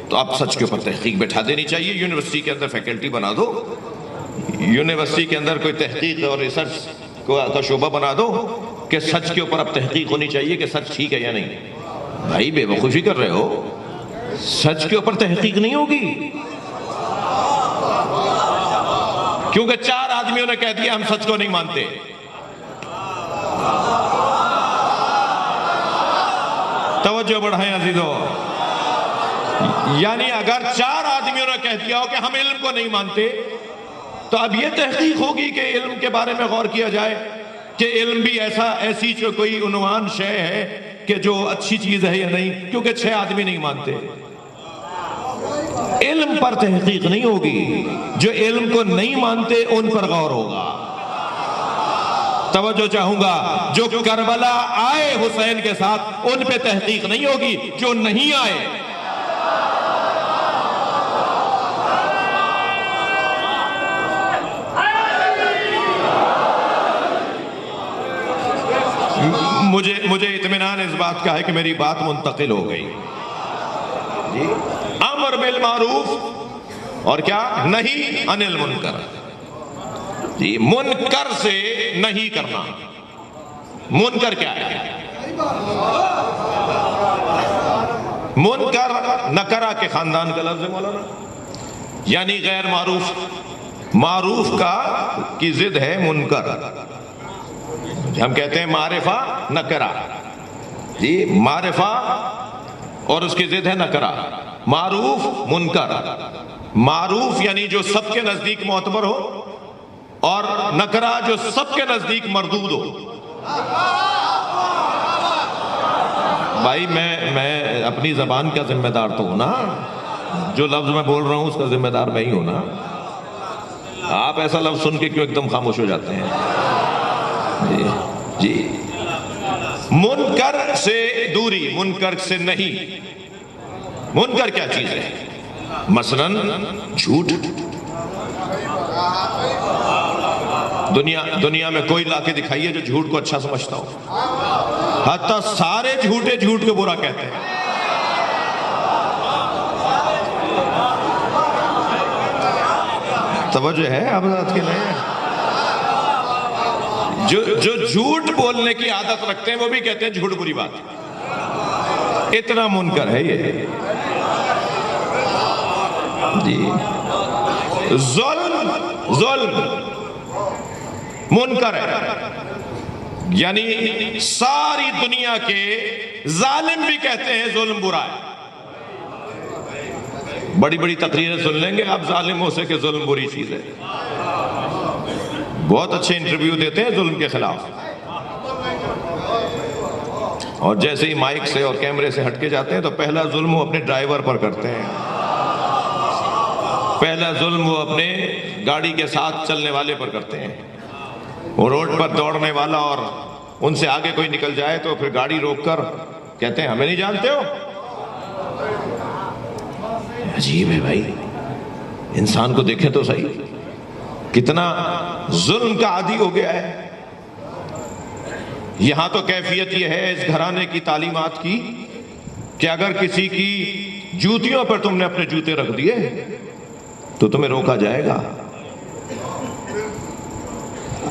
تو آپ سچ کے اوپر تحقیق بیٹھا دینی چاہیے. یونیورسٹی کے اندر فیکلٹی بنا دو، یونیورسٹی کے اندر کوئی تحقیق اور ریسرچ کا شعبہ بنا دو کہ سچ کے اوپر اب تحقیق ہونی چاہیے کہ سچ ٹھیک ہے یا نہیں. بھائی بے وقوفی کر رہے ہو، سچ کے اوپر تحقیق نہیں ہوگی کیونکہ 4 آدمیوں نے کہہ دیا ہم سچ کو نہیں مانتے. توجہ بڑھائیں عزیزو. یعنی اگر 4 آدمیوں نے کہہ دیا ہو کہ ہم علم کو نہیں مانتے تو اب یہ تحقیق ہوگی کہ علم کے بارے میں غور کیا جائے کہ علم بھی ایسی جو کوئی عنوان شے ہے کہ جو اچھی چیز ہے یا نہیں، کیونکہ 6 آدمی نہیں مانتے۔ علم پر تحقیق نہیں ہوگی، جو علم کو نہیں مانتے ان پر غور ہوگا۔ توجہ چاہوں گا، جو کربلا آئے حسین کے ساتھ ان پہ تحقیق نہیں ہوگی، جو نہیں آئے۔ مجھے اطمینان اس بات کا ہے کہ میری بات منتقل ہو گئی۔ امر بالمعروف اور کیا؟ نہیں عن المنکر۔ جی، منکر سے نہیں کرنا۔ منکر کیا ہے؟ منکر نکرہ کے خاندان کا لفظ ہے مولانا، یعنی غیر معروف۔ معروف کی ضد ہے منکر۔ ہم کہتے ہیں معرفہ نکرہ، جی معرفہ اور اس کی ضد ہے نکرہ۔ معروف منکر، معروف یعنی جو سب کے نزدیک معتبر ہو، اور نکرہ جو سب کے نزدیک مردود ہو۔ بھائی میں اپنی زبان کا ذمہ دار تو ہوں نا، جو لفظ میں بول رہا ہوں اس کا ذمہ دار میں ہی ہوں نا۔ آپ ایسا لفظ سن کے کیوں ایک دم خاموش ہو جاتے ہیں؟ جی منکر سے دوری، منکر سے نہیں۔ منکر کیا چیز ہے؟ مثلاً جھوٹ۔ دنیا میں کوئی لا کے دکھائیے جو جھوٹ کو اچھا سمجھتا ہو۔ حتیٰ سارے جھوٹے جھوٹ کو برا کہتے ہیں۔ توجہ ہے آپ حضرات کے لیے؟ جو جھوٹ بولنے کی عادت رکھتے ہیں وہ بھی کہتے ہیں جھوٹ بری بات ہے۔ اتنا منکر ہے یہ۔ جی ظلم منکر ہے، یعنی ساری دنیا کے ظالم بھی کہتے ہیں ظلم برا ہے۔ بڑی بڑی تقریریں سن لیں گے آپ ظالموں سے کہ ظلم بری چیز ہے۔ بہت اچھے انٹرویو دیتے ہیں ظلم کے خلاف، اور جیسے ہی مائک سے اور کیمرے سے ہٹ کے جاتے ہیں تو پہلا ظلم وہ اپنے ڈرائیور پر کرتے ہیں، پہلا ظلم وہ اپنے گاڑی کے ساتھ چلنے والے پر کرتے ہیں۔ وہ روڈ پر دوڑنے والا اور ان سے آگے کوئی نکل جائے تو پھر گاڑی روک کر کہتے ہیں ہمیں نہیں جانتے ہو۔ عجیب ہے بھائی، انسان کو دیکھیں تو صحیح، کتنا ظلم کا عادی ہو گیا ہے۔ یہاں تو کیفیت یہ ہے اس گھرانے کی تعلیمات کی کہ اگر کسی کی جوتیوں پر تم نے اپنے جوتے رکھ دیے تو تمہیں روکا جائے گا۔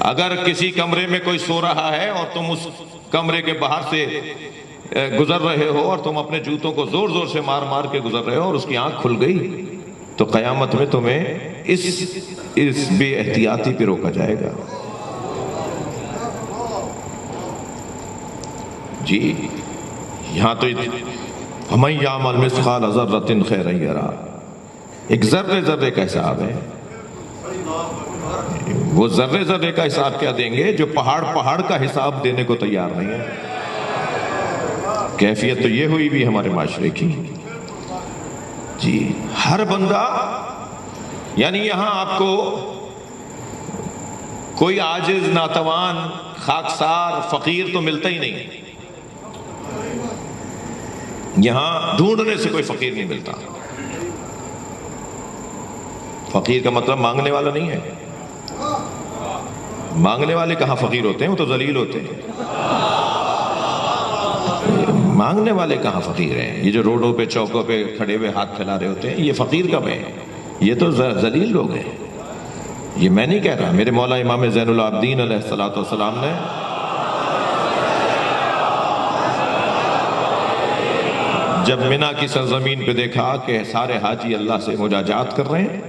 اگر کسی کمرے میں کوئی سو رہا ہے اور تم اس کمرے کے باہر سے گزر رہے ہو اور تم اپنے جوتوں کو زور زور سے مار مار کے گزر رہے ہو اور اس کی آنکھ کھل گئی تو قیامت میں تمہیں اس بے احتیاطی پہ روکا جائے گا۔ جی یہاں تو فَمَن يَعْمَلْ مِثْقَالَ ذَرَّةٍ خَيْرًا يَرَهُ، ایک ذرے کا حساب ہے۔ وہ ذرے کا حساب کیا دیں گے جو پہاڑ کا حساب دینے کو تیار نہیں ہے۔ کیفیت تو یہ ہوئی بھی ہمارے معاشرے کی۔ جی ہر بندہ، یعنی یہاں آپ کو کوئی عاجز، ناتوان، خاکسار، فقیر تو ملتا ہی نہیں۔ یہاں ڈھونڈنے سے کوئی فقیر نہیں ملتا۔ فقیر کا مطلب مانگنے والا نہیں ہے۔ مانگنے والے کہاں فقیر ہوتے ہیں، وہ تو ذلیل ہوتے ہیں۔ مانگنے والے کہاں فقیر ہیں؟ یہ جو روڈوں پہ چوکوں پہ کھڑے ہوئے ہاتھ پھیلا رہے ہوتے ہیں، یہ فقیر کب ہیں؟ یہ تو ذلیل لوگ ہیں۔ یہ میں نہیں کہہ رہا، میرے مولا امام زین العابدین علیہ السلام نے جب منی کی سرزمین پہ دیکھا کہ سارے حاجی اللہ سے مناجات کر رہے ہیں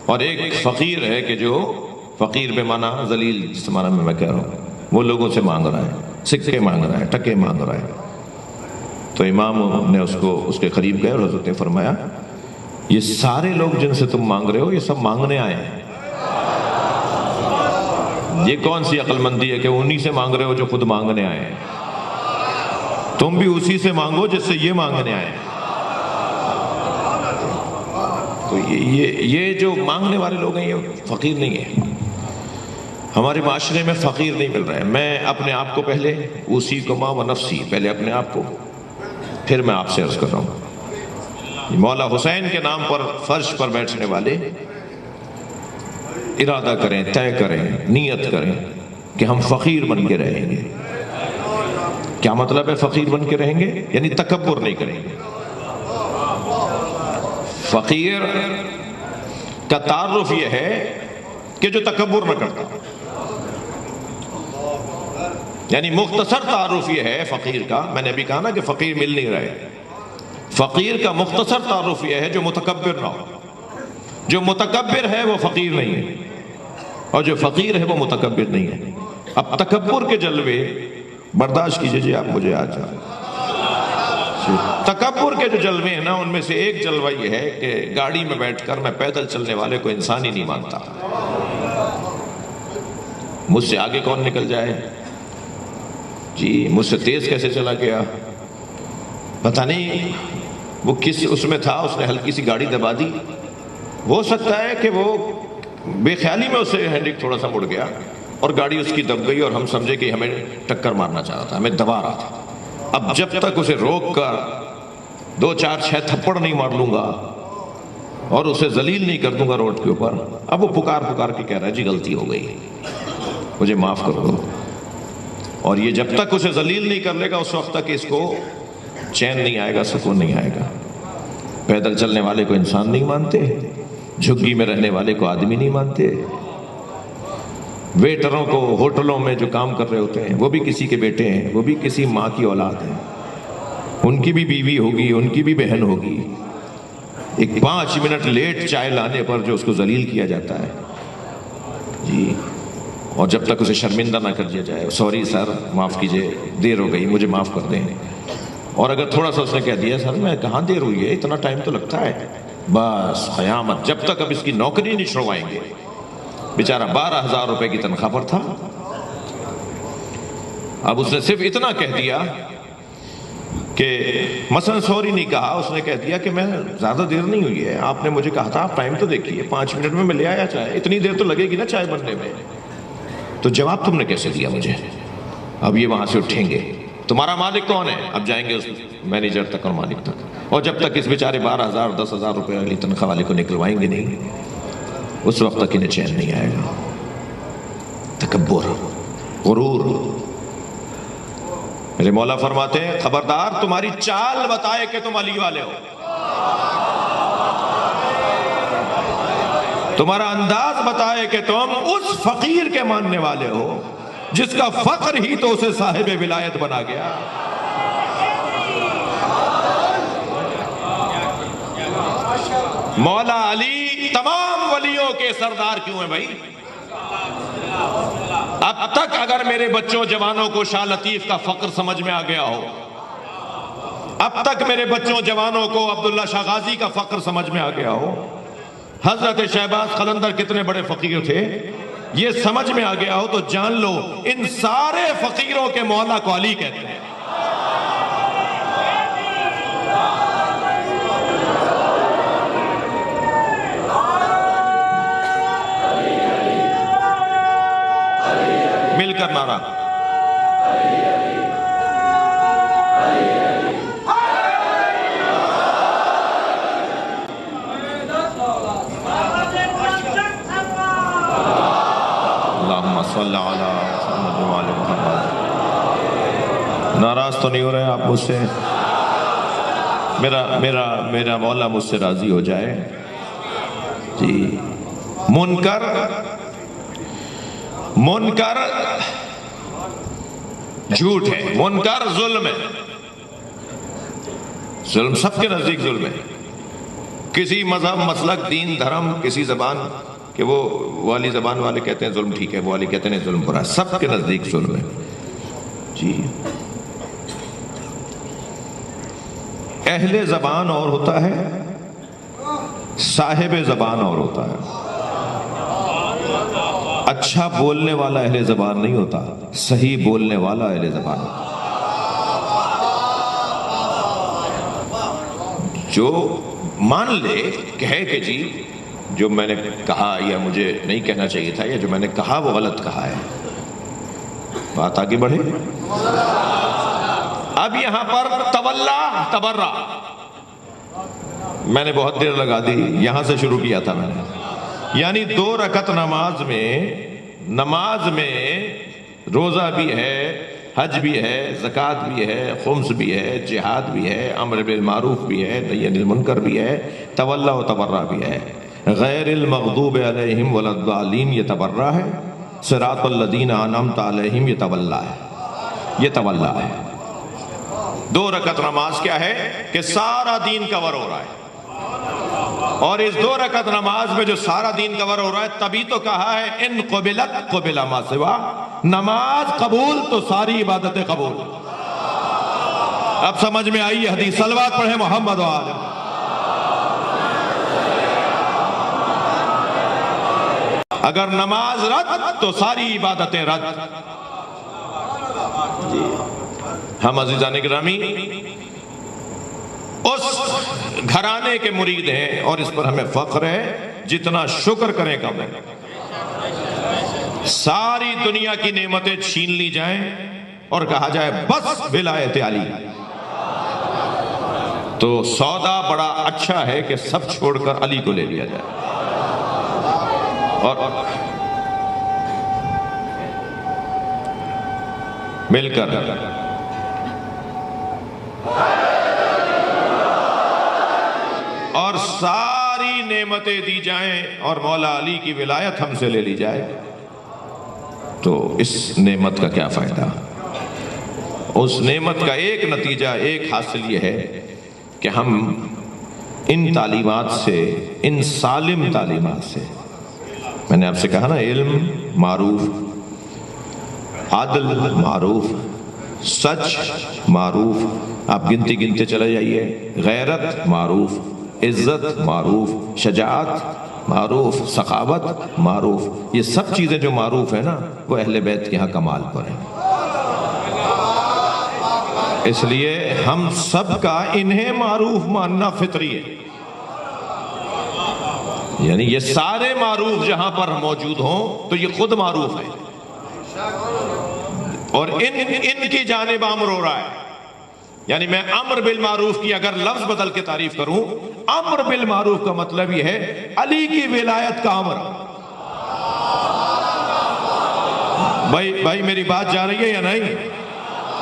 اور ایک فقیر ہے کہ جو فقیر بے معنی ذلیل، جس معنی میں کہہ رہا ہوں، وہ لوگوں سے مانگ رہا ہے، سکے مانگ رہا ہے، ٹکے مانگ رہا ہے، تو امام نے اس کے قریب گئے اور حضرت نے فرمایا یہ سارے لوگ جن سے تم مانگ رہے ہو یہ سب مانگنے آئے ہیں۔ یہ کون سی عقل مندی ہے کہ انہی سے مانگ رہے ہو جو خود مانگنے آئے ہیں؟ تم بھی اسی سے مانگو جس سے یہ مانگنے آئے ہیں۔ تو یہ جو مانگنے والے لوگ ہیں یہ فقیر نہیں ہیں، ہمارے معاشرے میں فقیر نہیں مل رہا ہے۔ میں اپنے آپ کو پہلے اوصیکما و نفسی، پہلے اپنے آپ کو، پھر میں آپ سے عرض کر رہا ہوں، مولا حسین کے نام پر فرش پر بیٹھنے والے ارادہ کریں، طے کریں، نیت کریں کہ ہم فقیر بن کے رہیں گے۔ کیا مطلب ہے فقیر بن کے رہیں گے؟ یعنی تکبر نہیں کریں گے۔ فقیر کا تعارف یہ ہے کہ جو تکبر نہ کرتا، یعنی مختصر تعارف یہ ہے فقیر کا، میں نے ابھی کہا نا کہ فقیر مل نہیں رہے، فقیر کا مختصر تعارف یہ ہے جو متکبر نہ ہو۔ جو متکبر ہے وہ فقیر نہیں ہے، اور جو فقیر ہے وہ متکبر نہیں ہے۔ اب تکبر کے جلوے برداشت کیجئے جی، آپ مجھے آ جائیں۔ تکبر کے جو جلوے ہیں نا، ان میں سے ایک جلوہ یہ ہے کہ گاڑی میں بیٹھ کر میں پیدل چلنے والے کو انسان ہی نہیں مانتا، مجھ سے آگے کون نکل جائے، جی مجھ سے تیز کیسے چلا گیا، پتہ نہیں وہ کس اس میں تھا، اس نے ہلکی سی گاڑی دبا دی، ہو سکتا ہے کہ وہ بے خیالی میں اسے ہینڈل تھوڑا سا مڑ گیا اور گاڑی اس کی دب گئی اور ہم سمجھے کہ ہمیں ٹکر مارنا چاہ رہا تھا، ہمیں دبا رہا تھا۔ اب جب تک اسے روک کر 2 4 6 تھپڑ نہیں مار لوں گا اور اسے ذلیل نہیں کر دوں گا روڈ کے اوپر، اب وہ پکار کے کہہ رہا ہے جی غلطی ہو گئی، مجھے معاف کر دو۔ اور یہ جب تک اسے ذلیل نہیں کر لے گا اس وقت تک اس کو چین نہیں آئے گا، سکون نہیں آئے گا۔ پیدل چلنے والے کو انسان نہیں مانتے، جھگی میں رہنے والے کو آدمی نہیں مانتے، ویٹروں کو ہوٹلوں میں جو کام کر رہے ہوتے ہیں وہ بھی کسی کے بیٹے ہیں، وہ بھی کسی ماں کی اولاد ہیں، ان کی بھی بیوی ہوگی، ان کی بھی بہن ہوگی۔ ایک 5 منٹ لیٹ چائے لانے پر جو اس کو ذلیل کیا جاتا ہے جی، اور جب تک اسے شرمندہ نہ کر دیا جائے، سوری سر معاف کیجئے دیر ہو گئی، مجھے معاف کر دیں، اور اگر تھوڑا سا اس نے کہہ دیا سر میں کہاں دیر ہوئی ہے، اتنا ٹائم تو لگتا ہے، بس قیامت، جب تک اب اس کی نوکری نہیں چھڑوائیں گے۔ بیچارہ 12,000 روپے کی تنخواہ پر تھا، اب اس نے صرف اتنا کہہ دیا کہ مثلا سوری نہیں کہا، اس نے کہہ دیا کہ میں زیادہ دیر نہیں ہوئی ہے، آپ نے مجھے کہا تھا آپ ٹائم تو دیکھیے، 5 منٹ میں لے آیا چائے، اتنی دیر تو لگے گی نا چائے بننے میں، تو جواب تم نے کیسے دیا مجھے؟ اب یہ وہاں سے اٹھیں گے، تمہارا مالک کون ہے؟ اب جائیں گے اس مینیجر تک اور مالک تک، اور جب تک اس بیچارے 12,000 10,000 روپے والی تنخواہ والے کو نکلوائیں گے نہیں، اس وقت تک انہیں چین نہیں آئے گا۔ تکبر، غرور۔ میرے مولا فرماتے ہیں خبردار تمہاری چال بتائے کہ تم علی والے ہو، تمہارا انداز بتائے کہ تم اس فقیر کے ماننے والے ہو جس کا فقر ہی تو اسے صاحب ولایت بنا گیا۔ مولا علی تمام ولیوں کے سردار کیوں ہیں بھائی؟ اب تک اگر میرے بچوں جوانوں کو شاہ لطیف کا فقر سمجھ میں آ گیا ہو، اب تک میرے بچوں جوانوں کو عبداللہ شاہ غازی کا فقر سمجھ میں آ گیا ہو، حضرت شہباز قلندر کتنے بڑے فقیر تھے یہ سمجھ میں آ گیا ہو، تو جان لو ان سارے فقیروں کے مولا کو علی کہتے ہیں۔ مل کر نعرہ اللہم صلی علی محمد و آل محمد۔ ناراض تو نہیں ہو رہے آپ مجھ سے؟ میرا مولا مجھ سے راضی ہو جائے جی۔ منکر جھوٹ ہے، منکر ظلم ہے، ظلم سب کے نزدیک ظلم ہے، کسی مذہب مسلک دین دھرم کسی زبان کہ وہ والی زبان والے کہتے ہیں ظلم ٹھیک ہے، وہ والی کہتے ہیں ظلم برا ہے، سب کے نزدیک ظلم ہے جی۔ اہل زبان اور ہوتا ہے، صاحب زبان اور ہوتا ہے۔ اچھا بولنے والا اہل زبان نہیں ہوتا، صحیح بولنے والا اہل زبان ہوتا۔ جو مان لے، کہے کہ جی جو میں نے کہا یا مجھے نہیں کہنا چاہیے تھا، یا جو میں نے کہا وہ غلط کہا ہے، بات آگے بڑھے۔ اب یہاں پر تولا تبرہ، میں نے بہت دیر لگا دی، یہاں سے شروع کیا تھا میں نے، یعنی 2 رکعت نماز میں روزہ بھی ہے، حج بھی ہے، زکوٰۃ بھی ہے، خمس بھی ہے، جہاد بھی ہے، امر بالمعروف بھی ہے، نہی عن المنکر بھی ہے، تولا و تبرہ بھی ہے۔ غیر المغضوب علیہم ولا الضالین یہ تبرہ ہے، صراط الذین انعمت علیہم یہ تولا ہے، یہ تولا ہے۔ 2 رکعت نماز کیا ہے کہ سارا دین کور ہو رہا ہے، اور اس 2 رکعت نماز میں جو سارا دین کور ہو رہا ہے، تبھی تو کہا ہے ان قبلت قبل ما سوا، نماز قبول تو ساری عبادتیں قبول۔ اب سمجھ میں آئی حدیث؟ صلوات پڑھیں محمد و آل۔ اگر نماز رد تو ساری عبادتیں رد۔ ہم عزیزان گرامی اس گھرانے کے مرید ہیں، اور اس پر ہمیں فخر ہے، جتنا شکر کریں کم ہے۔ ساری دنیا کی نعمتیں چھین لی جائیں اور کہا جائے بس ولایت علی، تو سودا بڑا اچھا ہے کہ سب چھوڑ کر علی کو لے لیا جائے۔ اور مل کر اور ساری نعمتیں دی جائیں اور مولا علی کی ولایت ہم سے لے لی جائے، تو اس نعمت کا کیا فائدہ؟ اس نعمت کا ایک نتیجہ، ایک حاصل یہ ہے کہ ہم ان تعلیمات سے، ان سالم تعلیمات سے، میں نے آپ سے کہا نا، علم معروف، عدل معروف، سچ معروف، آپ گنتے گنتے چلے جائیے، غیرت معروف، عزت معروف، شجاعت معروف، سخاوت معروف، یہ سب چیزیں جو معروف ہیں نا، وہ اہل بیت کے ہاں کمال پر ہیں۔ اس لیے ہم سب کا انہیں معروف ماننا فطری ہے، یعنی یہ سارے معروف جہاں پر موجود ہوں تو یہ خود معروف ہے، اور ان کی جانب امر ہو رہا ہے۔ یعنی میں امر بالمعروف کی اگر لفظ بدل کے تعریف کروں، امر بالمعروف کا مطلب یہ ہے علی کی ولایت کا امر۔ بھائی میری بات جا رہی ہے یا نہیں؟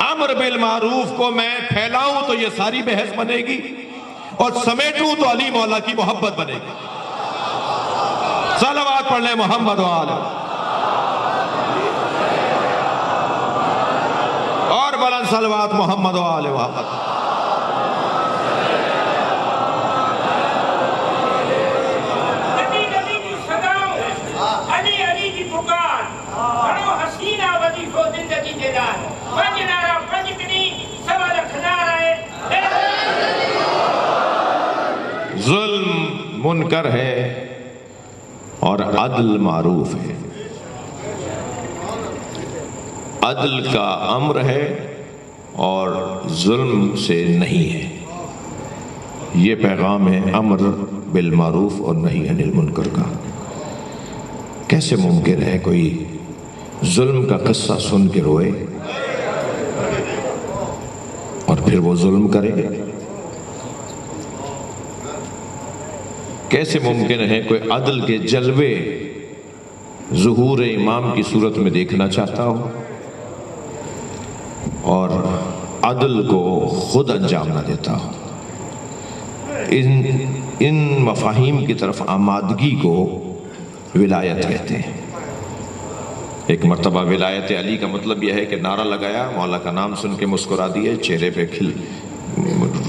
امر بالمعروف کو میں پھیلاؤں تو یہ ساری بحث بنے گی، اور سمیٹوں تو علی مولا کی محبت بنے گی۔ صلوات پڑھ لیں محمد و آل، اور بلند صلوات محمد و آل محمد۔ علی کی صداؤں، علی علی کی پکار، بڑو حسینہ وظیفہ زندگی دیدار، پنج نعرہ پنج کنی سوا لکھ نعرہ۔ ظلم منکر ہے اور عدل معروف ہے، عدل کا امر ہے اور ظلم سے نہیں ہے۔ یہ پیغام ہے امر بالمعروف اور نہی عن المنکر کا۔ کیسے ممکن ہے کوئی ظلم کا قصہ سن کے روئے اور پھر وہ ظلم کرے؟ کیسے ممکن ہے کوئی عدل کے جلوے ظہور امام کی صورت میں دیکھنا چاہتا ہو اور عدل کو خود انجام نہ دیتا ہو؟ ان مفاہیم کی طرف آمادگی کو ولایت کہتے ہیں۔ ایک مرتبہ ولایت علی کا مطلب یہ ہے کہ نعرہ لگایا، مولا کا نام سن کے مسکرا دیے، چہرے پہ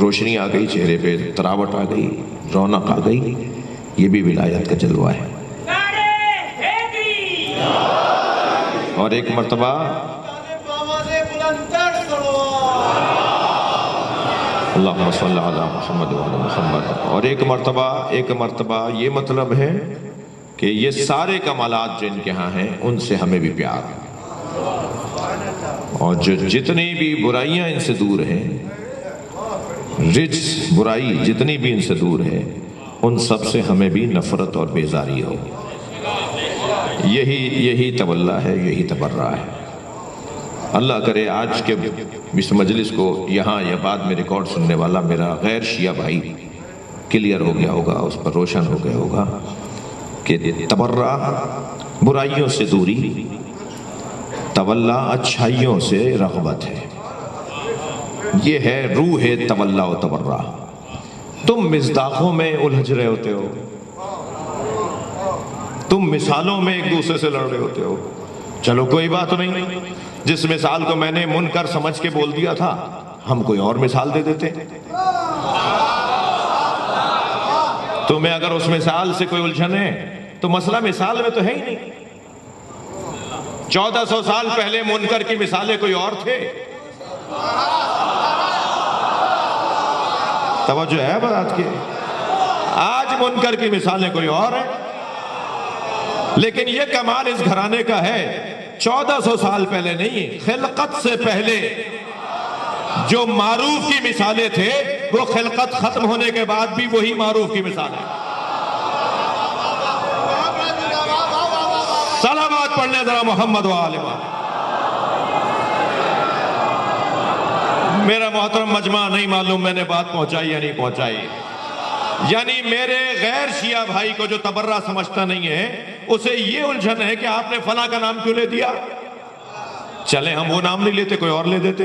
روشنی آ گئی، چہرے پہ تراوٹ آ گئی، رونق آ گئی، یہ بھی ولایت کا جلوہ ہے۔ اور ایک مرتبہ اللہم صلی علی محمد وعلی محمد، اور ایک مرتبہ یہ مطلب ہے کہ یہ سارے کمالات جو ان کے ہاں ہیں ان سے ہمیں بھی پیار ہے، اور جو جتنی بھی برائیاں ان سے دور ہیں، رجس برائی جتنی بھی ان سے دور ہے، ان سب سے ہمیں بھی نفرت اور بیزاری ہو۔ یہی تولا ہے، یہی تبرہ ہے۔ اللہ کرے آج کے اس مجلس کو یہاں یا بعد میں ریکارڈ سننے والا میرا غیر شیعہ بھائی کلیئر ہو گیا ہوگا، اس پر روشن ہو گیا ہوگا کہ تبرہ برائیوں سے دوری، تولا اچھائیوں سے رغبت ہے۔ یہ ہے روح تولا و تبرہ۔ تم مصداقوں میں الجھ رہے ہوتے ہو، تم مثالوں میں ایک دوسرے سے لڑ رہے ہوتے ہو، چلو کوئی بات نہیں، جس مثال کو میں نے منکر سمجھ کے بول دیا تھا ہم کوئی اور مثال دے دیتے۔ تمہیں اگر اس مثال سے کوئی الجھن ہے تو مسئلہ مثال میں تو ہے ہی نہیں۔ 1400 سال پہلے منکر کی مثالیں کوئی اور تھے۔ توجہ ہے بات کی؟ آج منکر کی مثالیں کوئی اور ہیں، لیکن یہ کمال اس گھرانے کا ہے 1400 سال پہلے نہیں، خلقت سے پہلے جو معروف کی مثالیں تھے وہ خلقت ختم ہونے کے بعد بھی وہی معروف کی مثال ہے۔ صلوات پڑھنے ذرا محمد و آل محمد۔ میرا محترم مجمع نہیں معلوم میں نے بات پہنچائی یا نہیں پہنچائی، یعنی میرے غیر شیعہ بھائی کو جو تبرہ سمجھتا نہیں ہے اسے یہ الجھن ہے کہ آپ نے فلاں کا نام کیوں لے دیا؟ چلے ہم وہ نام نہیں لیتے، کوئی اور لے دیتے۔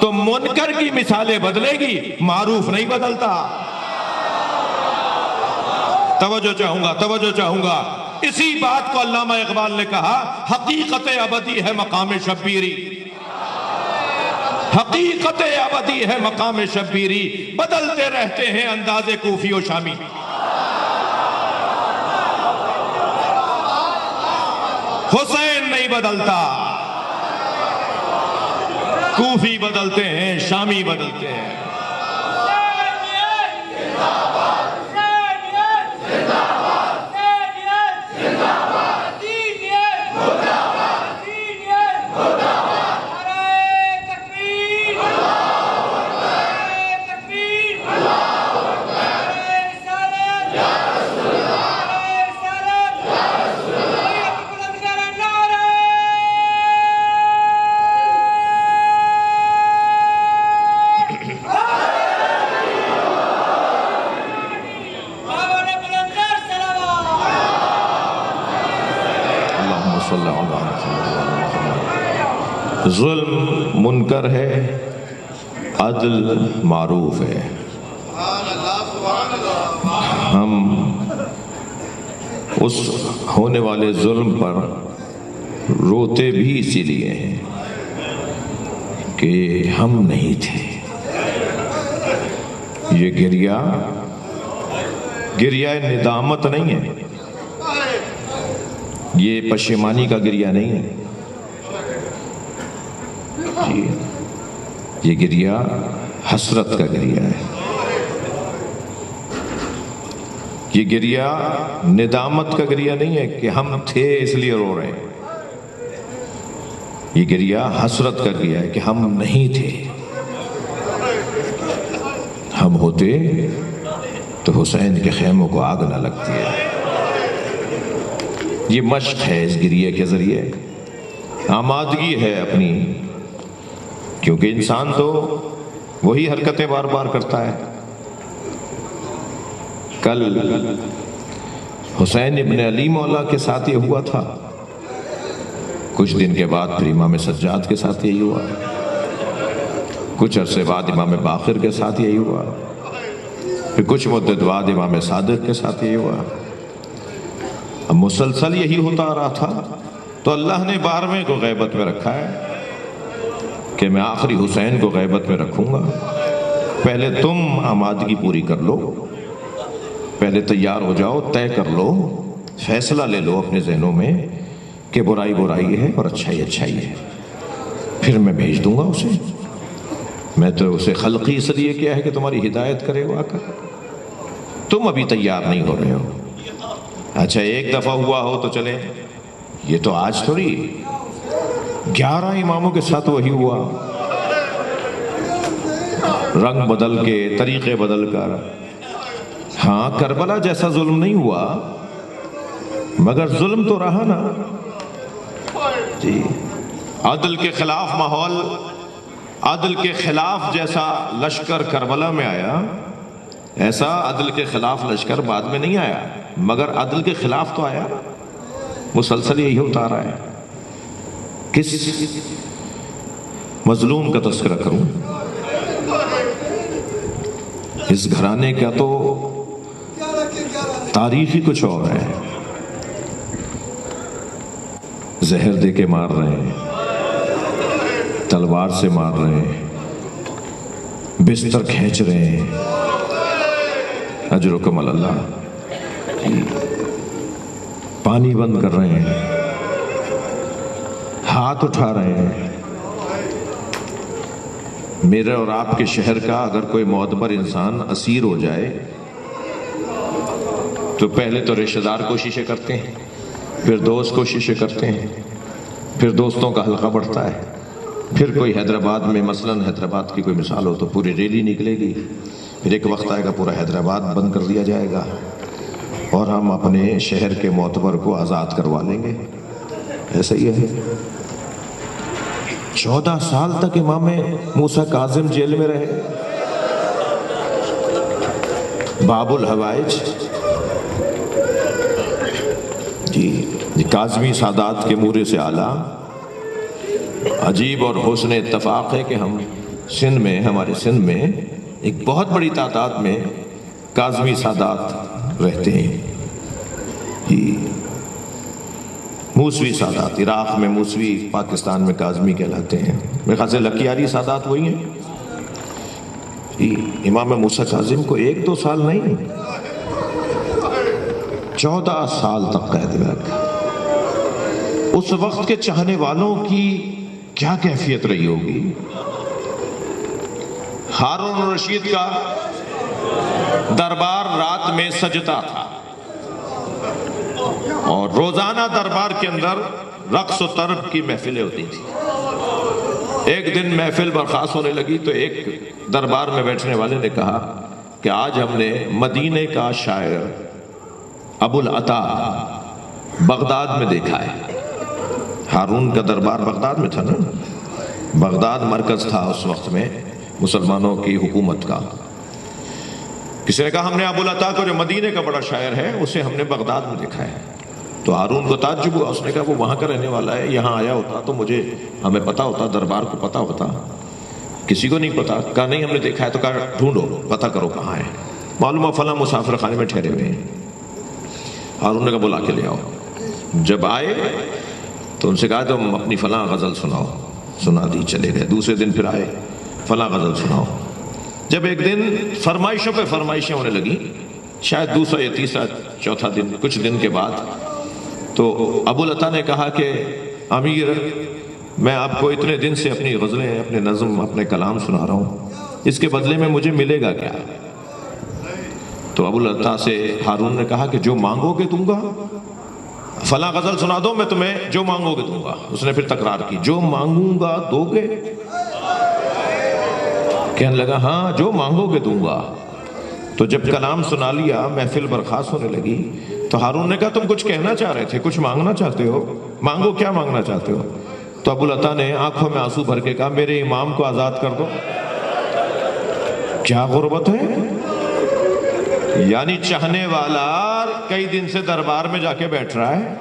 تو منکر کی مثالیں بدلے گی، معروف نہیں بدلتا۔ توجہ چاہوں گا اسی بات کو علامہ اقبال نے کہا، حقیقت ابدی ہے مقام شبیری، حقیقت ابدی ہے مقام شبیری، بدلتے رہتے ہیں انداز کوفی و شامی۔ حسین نہیں بدلتا، کوفی بدلتے ہیں، شامی بدلتے ہیں۔ ظلم منکر ہے، عدل معروف ہے۔ ہم اس ہونے والے ظلم پر روتے بھی اسی لیے ہیں کہ ہم نہیں تھے۔ یہ گریہ ندامت نہیں ہے، یہ پشیمانی کا گریہ نہیں ہے، یہ گریہ حسرت کا گریہ ہے۔ یہ گریہ ندامت کا گریہ نہیں ہے کہ ہم تھے اس لیے رو رہے ہیں، یہ گریہ حسرت کا گریہ ہے کہ ہم نہیں تھے۔ ہم ہوتے تو حسین کے خیموں کو آگ نہ لگتی ہے۔ یہ مشق ہے اس گریہ کے ذریعے، آمادگی ہے اپنی، کیونکہ انسان تو وہی حرکتیں بار بار کرتا ہے۔ کل حسین ابن علی مولا کے ساتھ یہ ہوا تھا، کچھ دن کے بعد پھر امام سجاد کے ساتھ یہی ہوا، کچھ عرصے بعد امام باقر کے ساتھ یہی ہوا، پھر کچھ مدت بعد امام صادق کے ساتھ یہی ہوا۔ اب مسلسل یہی ہوتا آ رہا تھا، تو اللہ نے 12ویں کو غیبت میں رکھا ہے کہ میں آخری حسین کو غیبت میں رکھوں گا۔ پہلے تم آمادگی پوری کر لو، پہلے تیار ہو جاؤ، طے کر لو، فیصلہ لے لو اپنے ذہنوں میں کہ برائی برائی ہے اور اچھائی اچھائی ہے، پھر میں بھیج دوں گا اسے۔ میں تو اسے خلقی اس لیے کیا ہے کہ تمہاری ہدایت کرے وہ آ کر، تم ابھی تیار نہیں ہو رہے ہو۔ اچھا ایک دفعہ ہوا ہو تو چلے، یہ تو آج تھوڑی 11 اماموں کے ساتھ وہی ہوا، رنگ بدل کے، طریقے بدل کر۔ ہاں کربلا جیسا ظلم نہیں ہوا مگر ظلم تو رہا نا جی۔ عدل کے خلاف ماحول، عدل کے خلاف جیسا لشکر کربلا میں آیا، ایسا عدل کے خلاف لشکر بعد میں نہیں آیا، مگر عدل کے خلاف تو آیا، مسلسل یہی ہوتا رہا ہے۔ کس مظلوم کا تذکرہ کروں؟ اس گھرانے کا تو تاریخ ہی کچھ اور ہے۔ زہر دے کے مار رہے ہیں، تلوار سے مار رہے ہیں، بستر کھینچ رہے ہیں، اجرکم اللہ، پانی بند کر رہے ہیں، ہاتھ اٹھا رہے ہیں۔ میرے اور آپ کے شہر کا اگر کوئی معتبر انسان اسیر ہو جائے تو پہلے تو رشتہ دار کوششیں کرتے ہیں، پھر دوست کوششیں کرتے ہیں، پھر دوستوں کا حلقہ بڑھتا ہے، پھر کوئی حیدرآباد میں، مثلاً حیدرآباد کی کوئی مثال ہو تو پوری ریلی نکلے گی، پھر ایک وقت آئے گا پورا حیدرآباد بند کر دیا جائے گا اور ہم اپنے شہر کے معتبر کو آزاد کروا لیں گے۔ ایسا ہی ہے۔ 14 سال تک امام موسیٰ کاظم جیل میں رہے، باب الحوائج جی کاظمی سادات کے مورے سے اعلیٰ۔ عجیب اور حسن اتفاق ہے کہ ہم سندھ میں، ہمارے سندھ میں ایک بہت بڑی تعداد میں کاظمی سادات رہتے ہیں جی۔ موسوی سادات، عراق میں موسوی، پاکستان میں کاظمی کہلاتے ہیں۔ میرے خیال سے لکیاری سادات وہی ہیں جی۔ امام موسیٰ کاظم کو 1-2 سال نہیں، 14 سال تک قید میں رکھا۔ اس وقت کے چاہنے والوں کی کیا کیفیت رہی ہوگی؟ ہارون الرشید کا دربار رات میں سجتا تھا اور روزانہ دربار کے اندر رقص و طرب کی محفلیں ہوتی تھی۔ ایک دن محفل برخاست ہونے لگی تو ایک دربار میں بیٹھنے والے نے کہا کہ آج ہم نے مدینے کا شاعر ابو العطا بغداد میں دیکھا ہے۔ ہارون کا دربار بغداد میں تھا نا، بغداد مرکز تھا اس وقت میں مسلمانوں کی حکومت کا۔ کسی نے کہا ہم نے ابو العطا کو جو مدینے کا بڑا شاعر ہے اسے ہم نے بغداد میں دیکھا ہے۔ تو ہارون کو تعجب ہوا، اس نے کہا وہ وہاں کا رہنے والا ہے، یہاں آیا ہوتا تو ہمیں پتا ہوتا، دربار کو پتا ہوتا، کسی کو نہیں پتا۔ کہا نہیں ہم نے دیکھا ہے۔ تو کہا ڈھونڈو، پتا کرو کہاں ہے۔ معلوم فلاں مسافر خانے میں ٹھہرے ہوئے ہیں۔ ہارون نے کہا بلا کے لے آؤ۔ جب آئے تو ان سے کہا تم اپنی فلاں غزل سناؤ، سنا دی، چلے گئے۔ دوسرے دن پھر آئے، فلاں غزل سناؤ۔ جب ایک دن فرمائشوں پہ فرمائشیں ہونے لگی، شاید دوسرا یا تیسرا چوتھا دن، کچھ دن کے بعد، تو ابو العطا نے کہا کہ امیر میں آپ کو اتنے دن سے اپنی غزلیں، اپنے نظم، اپنے کلام سنا رہا ہوں، اس کے بدلے میں مجھے ملے گا کیا؟ تو ابو العطا سے ہارون نے کہا کہ جو مانگو گے دوں گا، فلاں غزل سنا دو میں تمہیں جو مانگو گے دوں گا۔ اس نے پھر تکرار کی، جو مانگوں گا دو گے؟ کہنے لگا ہاں جو مانگو گے دوں گا۔ تو جب کلام سنا لیا، محفل برخاست ہونے لگی، تو ہارون نے کہا تم کچھ کہنا چاہ رہے تھے، کچھ مانگنا چاہتے ہو، مانگو، کیا مانگنا چاہتے ہو؟ تو ابو العطا نے آنکھوں میں آنسو بھر کے کہا میرے امام کو آزاد کر دو۔ کیا غربت ہے؟ یعنی چاہنے والا کئی دن سے دربار میں جا کے بیٹھ رہا ہے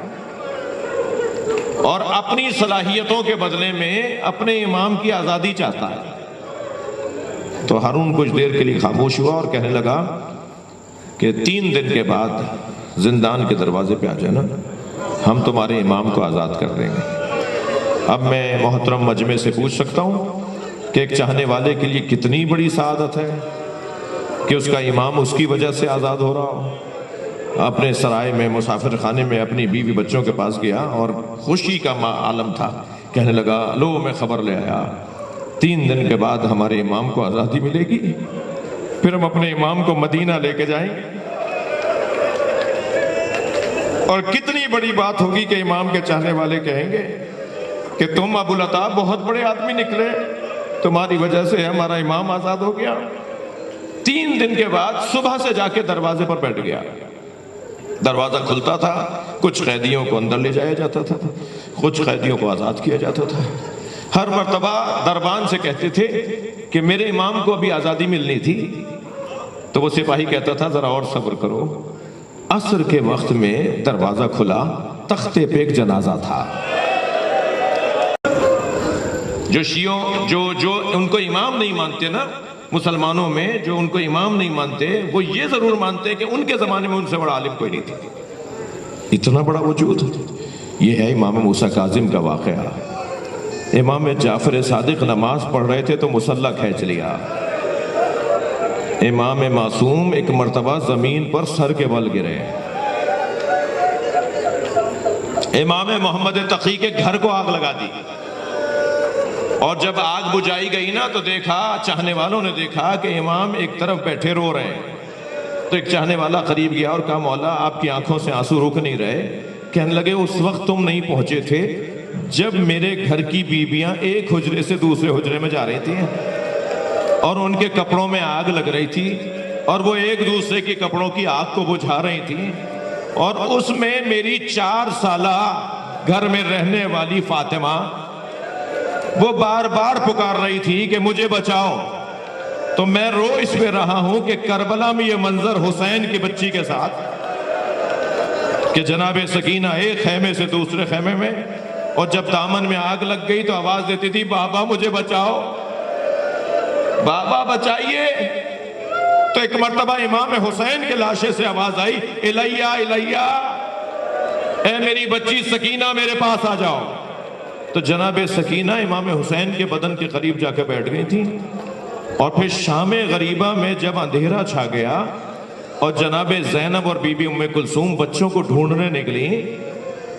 اور اپنی صلاحیتوں کے بدلے میں اپنے امام کی آزادی چاہتا ہے۔ تو ہارون کچھ دیر کے لیے خاموش ہوا اور کہنے لگا کہ 3 دن کے بعد زندان کے دروازے پہ آ جانا، ہم تمہارے امام کو آزاد کر دیں گے۔ اب میں محترم مجمع سے پوچھ سکتا ہوں کہ ایک چاہنے والے کے لیے کتنی بڑی سعادت ہے کہ اس کا امام اس کی وجہ سے آزاد ہو رہا ہو۔ اپنے سرائے میں، مسافر خانے میں اپنی بیوی بچوں کے پاس گیا اور خوشی کا عالم تھا، کہنے لگا لو میں خبر لے آیا، 3 دن کے بعد ہمارے امام کو آزادی ملے گی، پھر ہم اپنے امام کو مدینہ لے کے جائیں گے۔ اور کتنی بڑی بات ہوگی کہ امام کے چاہنے والے کہیں گے کہ تم ابو العطا بہت بڑے آدمی نکلے، تمہاری وجہ سے ہمارا امام آزاد ہو گیا۔ 3 دن کے بعد صبح سے جا کے دروازے پر بیٹھ گیا۔ دروازہ کھلتا تھا، کچھ قیدیوں کو اندر لے جایا جاتا تھا، کچھ قیدیوں کو آزاد کیا جاتا تھا۔ ہر مرتبہ دربان سے کہتے تھے کہ میرے امام کو ابھی آزادی ملنی تھی، تو وہ سپاہی کہتا تھا ذرا اور صبر کرو۔ عصر کے وقت میں دروازہ کھلا، تختے پہ ایک جنازہ تھا۔ جو شیعوں جو ان کو امام نہیں مانتے نا، مسلمانوں میں جو ان کو امام نہیں مانتے، وہ یہ ضرور مانتے کہ ان کے زمانے میں ان سے بڑا عالم کوئی نہیں تھا۔ اتنا بڑا وجود۔ یہ ہے امام موسیٰ کاظم کا واقعہ۔ امام جعفر صادق نماز پڑھ رہے تھے تو مصلی کھینچ لیا۔ امام معصوم ایک مرتبہ زمین پر سر کے بل گرے۔ امام محمد تقی کے گھر کو آگ لگا دی، اور جب آگ بجھائی گئی نا تو دیکھا، چاہنے والوں نے دیکھا کہ امام ایک طرف بیٹھے رو رہے ہیں۔ تو ایک چاہنے والا قریب گیا اور کہا مولا آپ کی آنکھوں سے آنسو رک نہیں رہے۔ کہنے لگے اس وقت تم نہیں پہنچے تھے جب میرے گھر کی بیویاں ایک حجرے سے دوسرے حجرے میں جا رہی تھیں، اور ان کے کپڑوں میں آگ لگ رہی تھی، اور وہ ایک دوسرے کے کپڑوں کی آگ کو بجھا رہی تھیں، اور اس میں میری 4 سالہ گھر میں رہنے والی فاطمہ وہ بار بار پکار رہی تھی کہ مجھے بچاؤ۔ تو میں رو اس پہ رہا ہوں کہ کربلا میں یہ منظر حسین کی بچی کے ساتھ کہ جناب سکینہ ایک خیمے سے دوسرے خیمے میں، اور جب دامن میں آگ لگ گئی تو آواز دیتی تھی بابا مجھے بچاؤ، بابا بچائیے۔ تو ایک مرتبہ امام حسین کے لاشے سے آواز آئی الیہ الیہ، اے میری بچی سکینہ میرے پاس آ جاؤ۔ تو جناب سکینہ امام حسین کے بدن کے قریب جا کے بیٹھ گئی تھی۔ اور پھر شام غریبہ میں جب اندھیرا چھا گیا اور جناب زینب اور بی بی ام کلثوم بچوں کو ڈھونڈنے نکلی،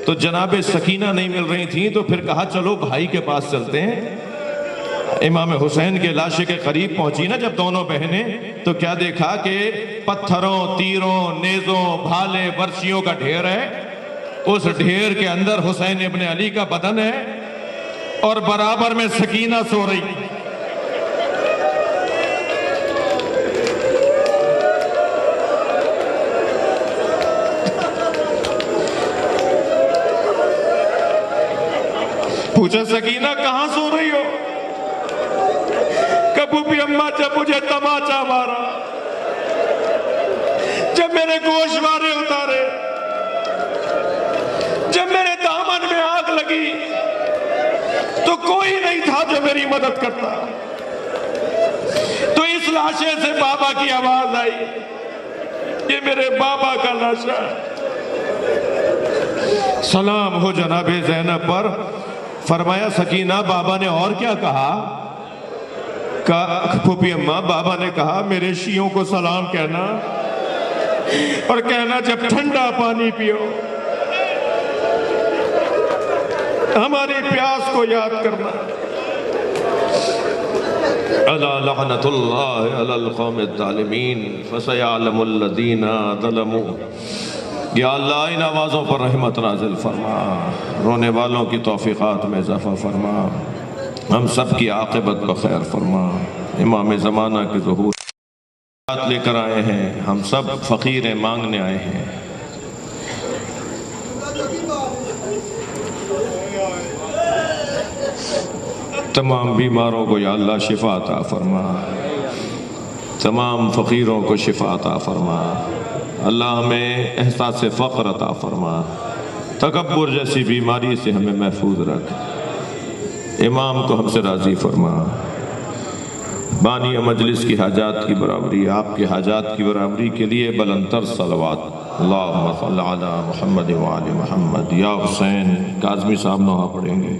تو جناب سکینہ نہیں مل رہی تھی، تو پھر کہا چلو بھائی کے پاس چلتے ہیں۔ امام حسین کے لاشے کے قریب پہنچی نا جب دونوں بہنیں، تو کیا دیکھا کہ پتھروں، تیروں، نیزوں، بھالے، برچیوں کا ڈھیر ہے۔ اس ڈھیر کے اندر حسین ابن علی کا بدن ہے، اور برابر میں سکینہ سو رہی۔ پوچھا سکینہ کہاں سو رہی ہو؟ کبو بھی اماں جب مجھے تماچا مارا، جب میرے گوشوارے اتارے، جب میرے دامن میں آگ لگی، تو کوئی نہیں تھا جو میری مدد کرتا۔ تو اس لاشے سے بابا کی آواز آئی، یہ میرے بابا کا لاشا ہے۔ سلام ہو جناب زینب پر۔ فرمایا سکینہ بابا نے اور کیا کہا؟ پھوپھی اماں بابا نے کہا میرے شیعوں کو سلام کہنا، اور کہنا جب ٹھنڈا پانی پیو ہماری پیاس کو یاد کرنا۔ الا لعنت اللہ علی القوم الظالمین فسیعلم الذین ظلموا۔ یا اللہ ان آوازوں پر رحمت نازل فرما، رونے والوں کی توفیقات میں اضافہ فرما، ہم سب کی عاقبت بخیر فرما۔ امام زمانہ کے ظہور لے کر آئے ہیں، ہم سب فقیر ہیں، مانگنے آئے ہیں۔ تمام بیماروں کو یا اللہ شفا عطا فرما، تمام فقیروں کو شفا عطا فرما۔ اللہ ہمیں احساس فقر عطا فرما، تکبر جیسی بیماری سے ہمیں محفوظ رکھ، امام کو ہم سے راضی فرما۔ بانی مجلس کی حاجات کی برابری، آپ کی حاجات کی برابری کے لیے بلندتر صلوات۔ اللہم صلی علی محمد وآل محمد۔ یا حسین، کاظمی صاحب نوحہ پڑھیں گے۔